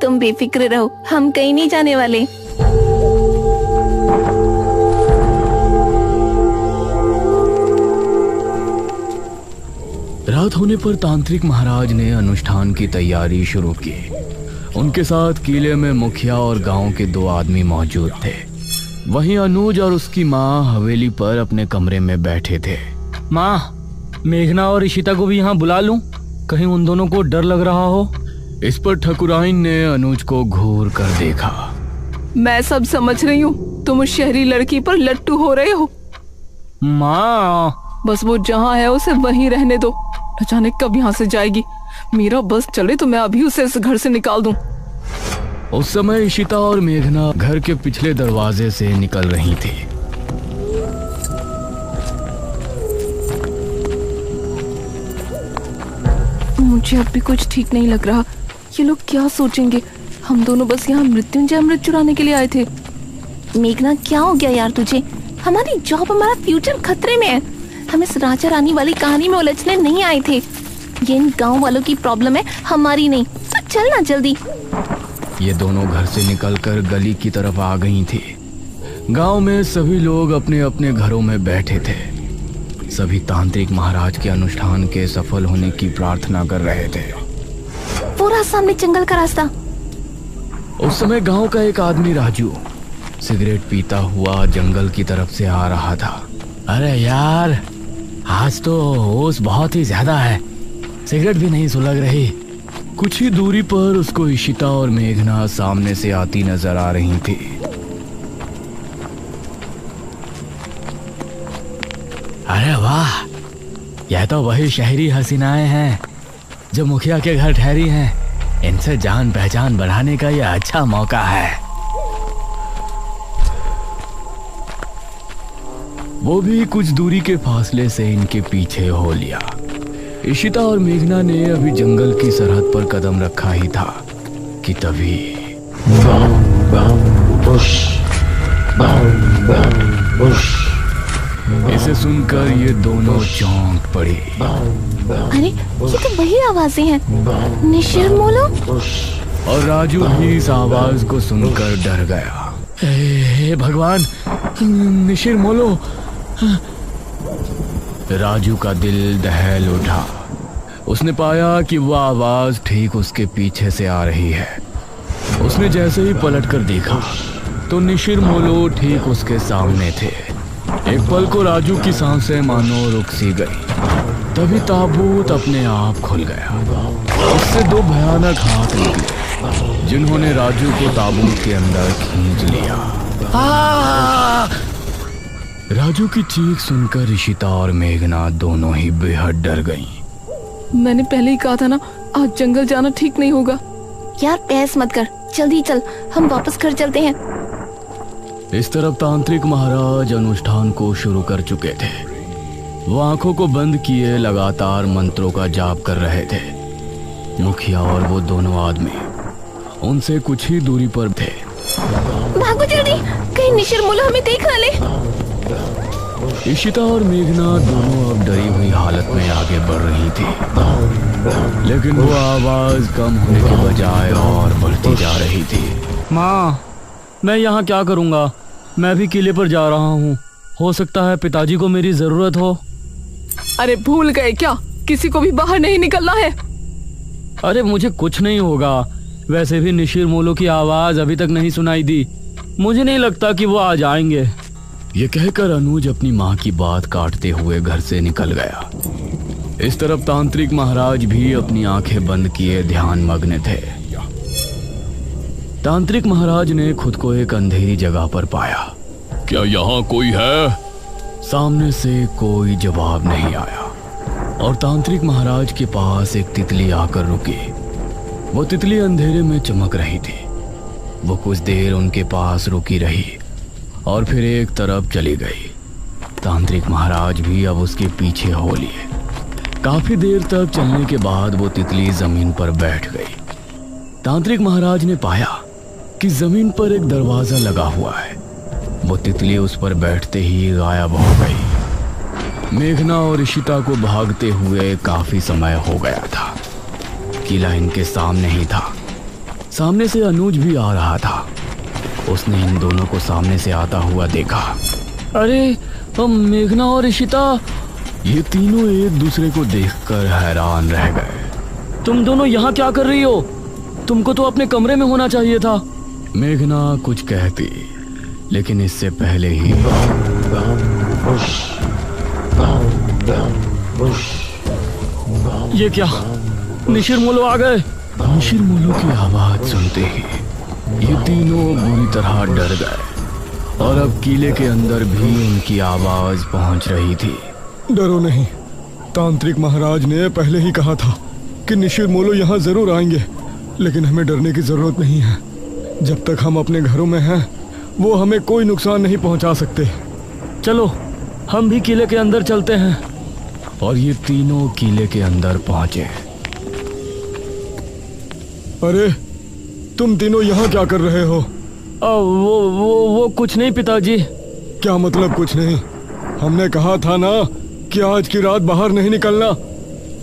तुम बेफिक्र रहो, हम कहीं नहीं जाने वाले। रात होने पर तांत्रिक महाराज ने अनुष्ठान की तैयारी शुरू की। उनके साथ किले में मुखिया और गांव के 2 आदमी मौजूद थे। वहीं अनुज और उसकी माँ हवेली पर अपने कमरे में बैठे थे। माँ, मेघना और इशिता को भी यहाँ बुला लूं? कहीं उन दोनों को डर लग रहा हो। इस पर ठकुराइन ने अनुज को घूर कर देखा। मैं सब समझ रही हूँ, तुम उस शहरी लड़की पर लट्टू हो रहे हो। माँ, बस वो जहाँ है उसे वहीं रहने दो, न जाने कब यहाँ से जाएगी। मेरा बस चले तो मैं अभी उसे इस घर से निकाल दूं। उस समय इशिता और मेघना घर के पिछले दरवाजे से निकल रही थी। मुझे अब भी कुछ ठीक नहीं लग रहा। ये लोग क्या सोचेंगे? हम दोनों बस यहाँ मृत्युंजय अमृत चुराने के लिए आए थे। मेघना, क्या हो गया यार तुझे? हमारी जॉब, हमारा फ्यूचर खतरे में है। हम इस राजा रानी वाली कहानी में उलझने नहीं आए थे। ये इन गांव वालों की प्रॉब्लम है, हमारी नहीं। तो चल ना जल्दी। ये दोनों घर से निकलकर गली की तरफ आ गई थी। गांव में सभी लोग अपने अपने घरों में बैठे थे। सभी तांत्रिक महाराज के अनुष्ठान के सफल होने की प्रार्थना कर रहे थे। पूरा सामने जंगल का रास्ता। उस समय गांव का एक आदमी राजू सिगरेट पीता हुआ जंगल की तरफ से आ रहा था। अरे यार, आज तो ओस बहुत ही ज्यादा है, सिगरेट भी नहीं सुलग रही। कुछ ही दूरी पर उसको इशिता और मेघना सामने से आती नजर आ रही थी। अरे वाह, यह तो वही शहरी हसीनाएं हैं जो मुखिया के घर ठहरी हैं। इनसे जान पहचान बढ़ाने का यह अच्छा मौका है। वो भी कुछ दूरी के फासले से इनके पीछे हो लिया। इशिता और मेघना ने अभी जंगल की सरहद पर कदम रखा ही था कि तभी इसे सुनकर ये दोनों चौंक पड़ी। अरे ये तो वही आवाजें हैं, निशिरमोलो। और राजू भी इस आवाज को सुनकर डर गया। हे भगवान, निशिरमोलो। राजू का दिल दहल उठा। उसने पाया कि वह आवाज ठीक उसके पीछे से आ रही है। उसने जैसे ही पलटकर देखा तो निशिर मोलो ठीक उसके सामने थे। एक पल को राजू की सांसें मानो रुक सी गई। तभी ताबूत अपने आप खुल गया। उससे दो भयानक हाथ निकले जिन्होंने राजू को ताबूत के अंदर खींच लिया। राजू की चीख सुनकर ऋषिता और मेघना दोनों ही बेहद डर गईं। मैंने पहले ही कहा था ना, आज जंगल जाना ठीक नहीं होगा। यार बहस मत कर, जल्दी चल, हम वापस घर चलते हैं। इस तरफ तांत्रिक महाराज अनुष्ठान को शुरू कर चुके थे। वो आंखों को बंद किए लगातार मंत्रों का जाप कर रहे थे। मुखिया और वो दोनों आदमी उनसे कुछ ही दूरी पर थे। भागो जल्दी, कहीं निशिर मोलो हमें देख ना ले। इशिता और मेघना दोनों अब डरी हुई हालत में आगे बढ़ रही थी, लेकिन वो आवाज कम होने के बजाय और बढ़ती जा रही थी। माँ, मैं यहाँ क्या करूँगा? मैं भी किले पर जा रहा हूँ। हो सकता है पिताजी को मेरी जरूरत हो। अरे भूल गए क्या, किसी को भी बाहर नहीं निकलना है। अरे मुझे कुछ नहीं होगा। वैसे भी निशिर मोलो की आवाज अभी तक नहीं सुनाई दी। मुझे नहीं लगता कि वो आ जाएंगे। ये कहकर अनुज अपनी माँ की बात काटते हुए घर से निकल गया। इस तरफ तांत्रिक महाराज भी अपनी आंखें बंद किए ध्यान मग्न थे। तांत्रिक महाराज ने खुद को एक अंधेरी जगह पर पाया। क्या यहाँ कोई है? सामने से कोई जवाब नहीं आया और तांत्रिक महाराज के पास एक तितली आकर रुकी। वो तितली अंधेरे में चमक रही थी। वो कुछ देर उनके पास रुकी रही और फिर एक तरफ चली गई। तांत्रिक महाराज भी अब उसके पीछे हो लिए। काफी देर तक चलने के बाद वो तितली जमीन पर बैठ गई। तांत्रिक महाराज ने पाया कि जमीन पर एक दरवाजा लगा हुआ है। वो तितली उस पर बैठते ही गायब हो गई। मेघना और इशिता को भागते हुए काफी समय हो गया था। किला इनके सामने ही था। सामने से अनुज भी आ रहा था। उसने इन दोनों को सामने से आता हुआ देखा। अरे हम मेघना और इशिता, ये तीनों एक दूसरे को देखकर हैरान रह गए। तुम दोनों यहाँ क्या कर रही हो? तुमको तो अपने कमरे में होना चाहिए था। मेघना कुछ कहती, लेकिन इससे पहले ही ये क्या, निशिर मोलो आ गए? निशिर मोलो की आवाज सुनते ही ये तीनों बुरी तरह डर गए और अब किले के अंदर भी उनकी आवाज पहुंच रही थी। डरो नहीं, तांत्रिक महाराज ने पहले ही कहा था कि निशिर मोलो यहाँ जरूर आएंगे, लेकिन हमें डरने की जरूरत नहीं है। जब तक हम अपने घरों में हैं, वो हमें कोई नुकसान नहीं पहुंचा सकते। चलो हम भी किले के अंदर चलते हैं। और ये तीनों किले के अंदर पहुंचे। अरे तुम तीनों यहाँ क्या कर रहे हो? वो कुछ नहीं पिताजी। क्या मतलब कुछ नहीं? हमने कहा था ना कि आज की रात बाहर नहीं निकलना।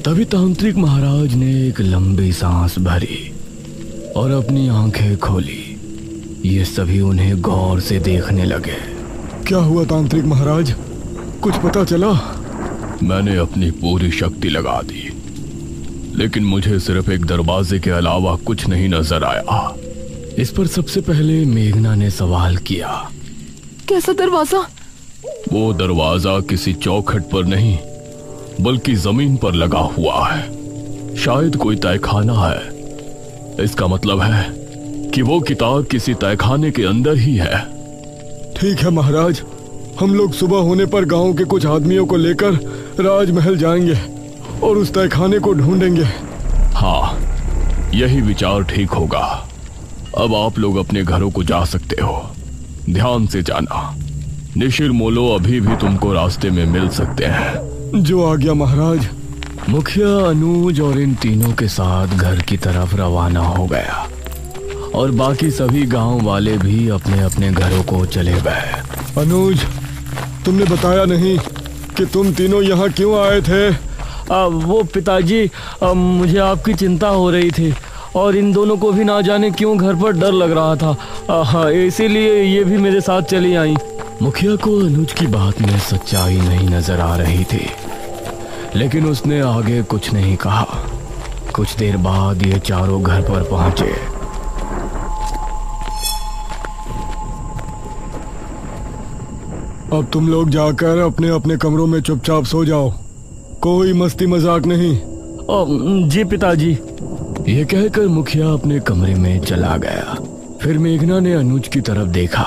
तभी तांत्रिक महाराज ने एक लंबी सांस भरी और अपनी आंखें खोली। ये सभी उन्हें गौर से देखने लगे। क्या हुआ तांत्रिक महाराज, कुछ पता चला? मैंने अपनी पूरी शक्ति लगा दी, लेकिन मुझे सिर्फ एक दरवाजे के अलावा कुछ नहीं नजर आया। इस पर सबसे पहले मेघना ने सवाल किया। कैसा दरवाजा? वो दरवाजा किसी चौखट पर नहीं, बल्कि जमीन पर लगा हुआ है। शायद कोई तहखाना है। इसका मतलब है कि वो किताब किसी तहखाने के अंदर ही है। ठीक है महाराज, हम लोग सुबह होने पर गांव के कुछ आदमियों को लेकर राजमहल जाएंगे और उस तहखाने को ढूंढेंगे। हाँ, यही विचार ठीक होगा। अब आप लोग अपने घरों को जा सकते हो। ध्यान से जाना, निशिर मोलो अभी भी तुमको रास्ते में मिल सकते हैं। जो आ गया महाराज। मुखिया अनुज और इन तीनों के साथ घर की तरफ रवाना हो गया और बाकी सभी गांव वाले भी अपने अपने घरों को चले गए। अनुज, तुमने बताया नहीं कि तुम तीनों यहाँ क्यों आए थे? वो पिताजी, मुझे आपकी चिंता हो रही थी और इन दोनों को भी ना जाने क्यों घर पर डर लग रहा था। इसीलिए ये भी मेरे साथ चली आई। मुखिया को अनुज की बात में सच्चाई नहीं नजर आ रही थी। लेकिन उसने आगे कुछ नहीं कहा। कुछ देर बाद ये चारों घर पर पहुंचे। अब तुम लोग जाकर अपने अपने कमरों में चुपचाप सो जाओ, कोई मस्ती मजाक नहीं। जी पिताजी। ये कहकर मुखिया अपने कमरे में चला गया। फिर मेघना ने अनुज की तरफ देखा।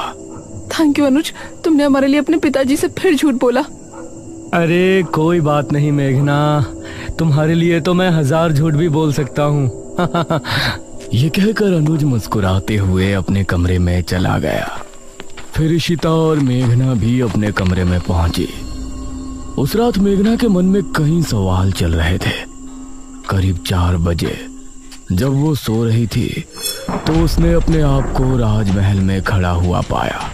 थैंक यू अनुज, तुमने हमारे लिए अपने पिताजी से फिर झूठ बोला। अरे कोई बात नहीं मेघना, तुम्हारे लिए तो मैं 1000 झूठ भी बोल सकता हूँ। ये कहकर अनुज मुस्कुराते हुए अपने कमरे में चला गया। फिर इशिता और मेघना भी अपने कमरे में पहुंची। उस रात मेघना के मन में कई सवाल चल रहे थे। करीब 4 बजे जब वो सो रही थी तो उसने अपने आप को राजमहल में खड़ा हुआ पाया।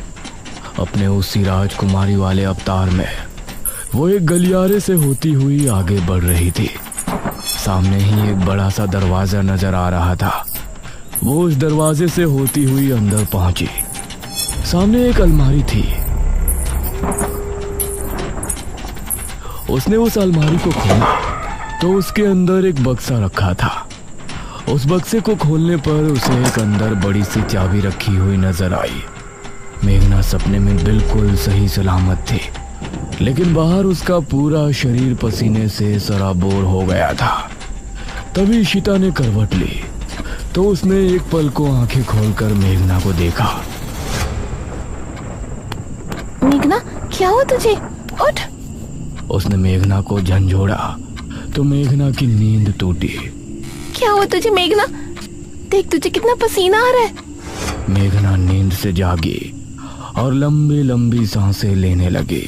अपने उसी राजकुमारी वाले अवतार में वो एक गलियारे से होती हुई आगे बढ़ रही थी। सामने ही एक बड़ा सा दरवाजा नजर आ रहा था। वो उस दरवाजे से होती हुई अंदर पहुंची। सामने एक अलमारी थी। उसने उस अलमारी को खोला तो उसके अंदर एक बक्सा रखा था। उस बक्से को खोलने पर उसे एक अंदर बड़ी सी चाबी रखी हुई नजर आई। मेघना सपने में बिल्कुल सही सलामत थी, लेकिन बाहर उसका पूरा शरीर पसीने से सराबोर हो गया था। तभी इशिता ने करवट ली तो उसने एक पल को आंखें खोलकर मेघना को देखा। मेघना, क्या हुआ तुझे? उठ। उसने मेघना को झंझोड़ा तो मेघना की नींद टूटी। क्या हुआ तुझे मेघना? देख तुझे कितना पसीना आ रहा है। मेघना नींद से जागी और लंबी लंबी सांसें लेने लगी।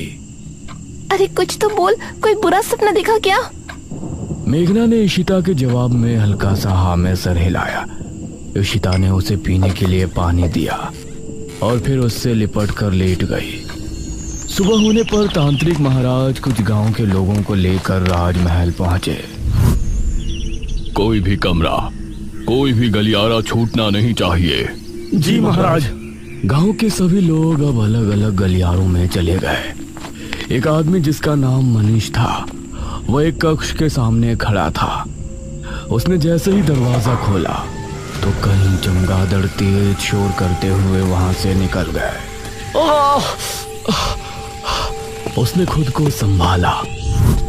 अरे कुछ तो बोल, कोई बुरा सपना देखा क्या? मेघना ने इशिता के जवाब में हल्का सा हाँ में सर हिलाया। इशिता ने उसे पीने के लिए पानी दिया और फिर उससे लिपट कर लेट गई। सुबह होने पर तांत्रिक महाराज कुछ गांव के लोगों को लेकर राजमहल पहुंचे। कोई भी कमरा, कोई भी गलियारा छूटना नहीं चाहिए। जी महाराज। गांव के सभी लोग अब अलग अलग गलियारों में चले गए। एक आदमी जिसका नाम मनीष था, वह एक कक्ष के सामने खड़ा था। उसने जैसे ही दरवाजा खोला तो कई चमगादड़ तेज शोर करते हुए वहां से निकल गए। उसने खुद को संभाला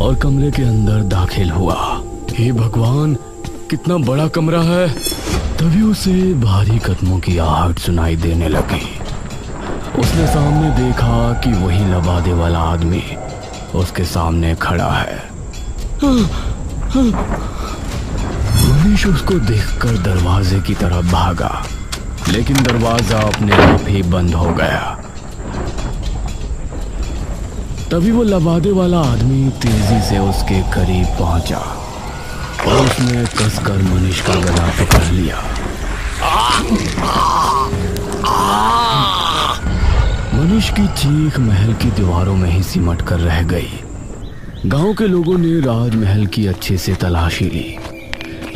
और कमरे के अंदर दाखिल हुआ। हे भगवान, कितना बड़ा कमरा है। तभी उसे भारी कदमों की आहट सुनाई देने लगी। उसने सामने देखा कि वही लबादे वाला आदमी उसके सामने खड़ा है। मनीष उसको देखकर दरवाजे की तरफ भागा, लेकिन दरवाजा अपने आप ही बंद हो गया। तभी वो लबादे वाला आदमी तेजी से उसके करीब पहुंचा और उसने कसकर मनीष का गला पकड़ लिया। मनीष की चीख महल की दीवारों में ही सिमट कर रह गई। गांव के लोगों ने राजमहल की अच्छे से तलाशी ली,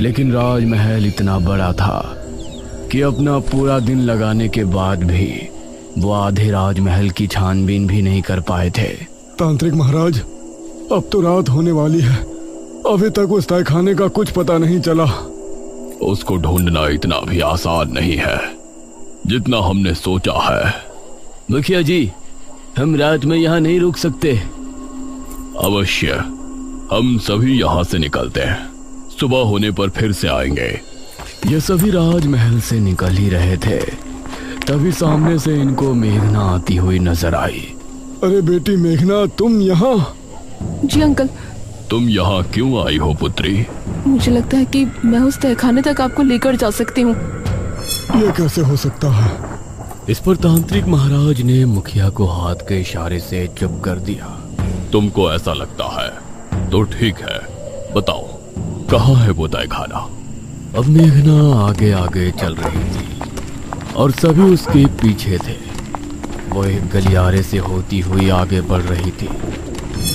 लेकिन राजमहल इतना बड़ा था कि अपना पूरा दिन लगाने के बाद भी वो आधे राजमहल की छानबीन भी नहीं कर पाए थे। तांत्रिक महाराज, अब तो रात होने वाली है, अभी तक उस तहखाने का कुछ पता नहीं चला। उसको ढूंढना इतना भी आसान नहीं है जितना हमने सोचा है। मुखिया जी, हम रात में यहाँ नहीं रुक सकते। अवश्य, हम सभी यहाँ से निकलते हैं। सुबह होने पर फिर से आएंगे। ये सभी राजमहल से निकल ही रहे थे, तभी सामने से इनको मेघना आती हुई नजर आई। अरे बेटी मेघना, तुम यहाँ? जी अंकल। तुम यहाँ क्यों आई हो पुत्री? मुझे लगता है कि मैं उस तहखाने तक आपको लेकर जा सकती हूँ। ये कैसे हो सकता है? इस पर तांत्रिक महाराज ने मुखिया को हाथ के इशारे से चुप कर दिया। तुमको ऐसा लगता है तो ठीक है, बताओ कहाँ है वो तहखाना? अब मेघना आगे आगे चल रही थी और सभी उसके पीछे थे। वो एक गलियारे से होती हुई आगे बढ़ रही थी।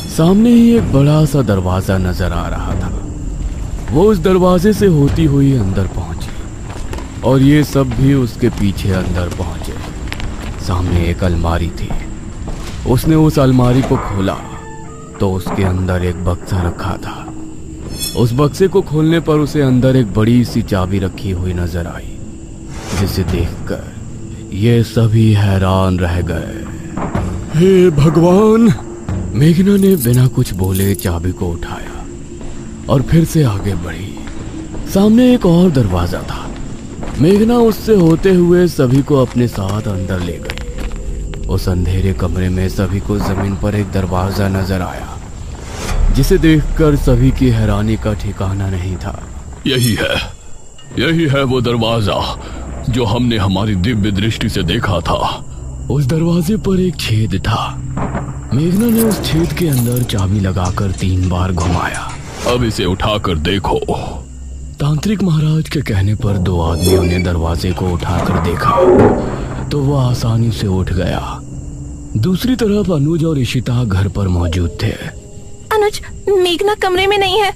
सामने ही एक बड़ा सा दरवाजा नजर आ रहा था। वो उस दरवाजे से होती हुई अंदर पहुंची और ये सब भी उसके पीछे अंदर पहुंचे। सामने एक अलमारी थी। उसने उस अलमारी को खोला तो उसके अंदर एक बक्सा रखा था। उस बक्से को खोलने पर उसे अंदर एक बड़ी सी चाबी रखी हुई नजर आई, जिसे देखकर ये सभी हैरान रह गए। हे भगवान! मेघना ने बिना कुछ बोले चाबी को उठाया और फिर से आगे बढ़ी। सामने एक और दरवाजा था। मेघना उससे होते हुए सभी को अपने साथ अंदर ले गई। उस अंधेरे कमरे में सभी को जमीन पर एक दरवाजा नजर आया, जिसे देखकर सभी की हैरानी का ठिकाना नहीं था। यही है वो दरवाजा जो हमने हमारी दिव्य दृष्टि से देखा था। उस दरवाजे पर एक छेद था। मेघना ने उस छेद के अंदर चाबी लगाकर 3 बार घुमाया। अब इसे उठाकर देखो। तांत्रिक महाराज के कहने पर 2 आदमियों ने दरवाजे को उठाकर देखा तो वह आसानी से उठ गया। दूसरी तरफ अनुज और इशिता घर पर मौजूद थे। अनुज, मेघना कमरे में नहीं है।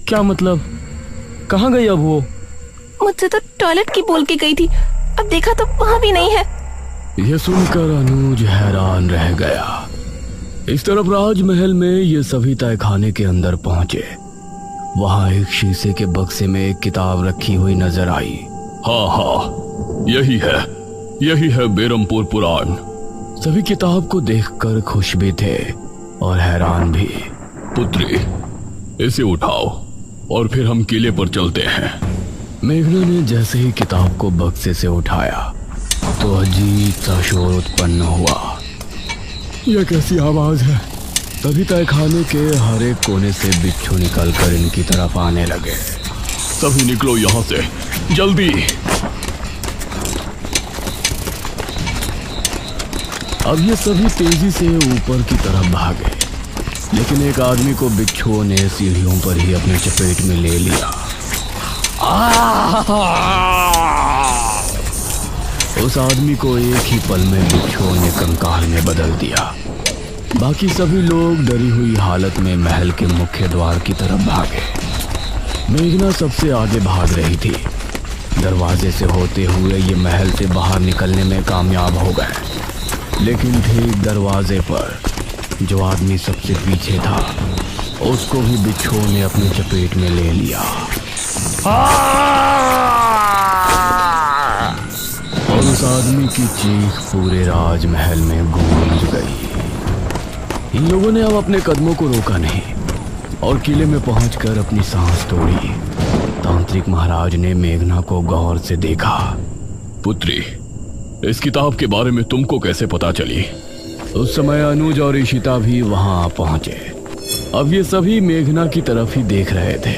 क्या मतलब? कहाँ गई अब वो? मुझसे तो टॉयलेट की बोल के गई थी, अब देखा तो वहाँ भी नहीं है। यह सुनकर अनुज हैरान रह गया। इस तरफ राजमहल में ये सभी तहखाने के अंदर पहुंचे। वहां एक शीशे के बक्से में एक किताब रखी हुई नजर आई। हाँ, यही है बेरमपुर पुराण। सभी किताब को देखकर खुश भी थे और हैरान भी। पुत्री, इसे उठाओ और फिर हम किले पर चलते हैं। मेघना ने जैसे ही किताब को बक्से से उठाया तो अजीब सा शोर उत्पन्न हुआ। यह कैसी आवाज है? तभी तहखाने के हर एक कोने से बिच्छू निकलकर इनकी तरफ आने लगे। सभी निकलो यहाँ से, जल्दी। अब ये सभी तेजी से ऊपर की तरफ भागे, लेकिन एक आदमी को बिच्छुओं ने सीढ़ियों पर ही अपने चपेट में ले लिया। उस आदमी को एक ही पल में बिच्छुओं ने कंकाल में बदल दिया। बाकी सभी लोग डरी हुई हालत में महल के मुख्य द्वार की तरफ भागे। मेघना सबसे आगे भाग रही थी। दरवाजे से होते हुए ये महल से बाहर निकलने में कामयाब हो गए, लेकिन ठीक दरवाजे पर जो आदमी सबसे पीछे था उसको भी बिच्छुओं ने अपनी चपेट में ले लिया। और उस आदमी की चीख पूरे राजमहल में गूंज गई। इन लोगों ने अब अपने कदमों को रोका नहीं और किले में पहुंचकर अपनी सांस तोड़ी। तांत्रिक महाराज ने मेघना को गौर से देखा। पुत्री, इस किताब के बारे में तुमको कैसे पता चली? उस समय अनुज और इशिता भी वहां पहुंचे। अब ये सभी मेघना की तरफ ही देख रहे थे,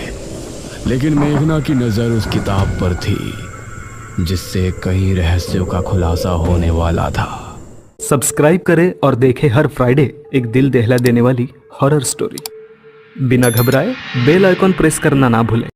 लेकिन मेघना की नजर उस किताब पर थी जिससे कई रहस्यों का खुलासा होने वाला था। सब्सक्राइब करें और देखें हर फ्राइडे एक दिल दहला देने वाली हॉरर स्टोरी। बिना घबराए बेल आइकॉन प्रेस करना ना भूलें।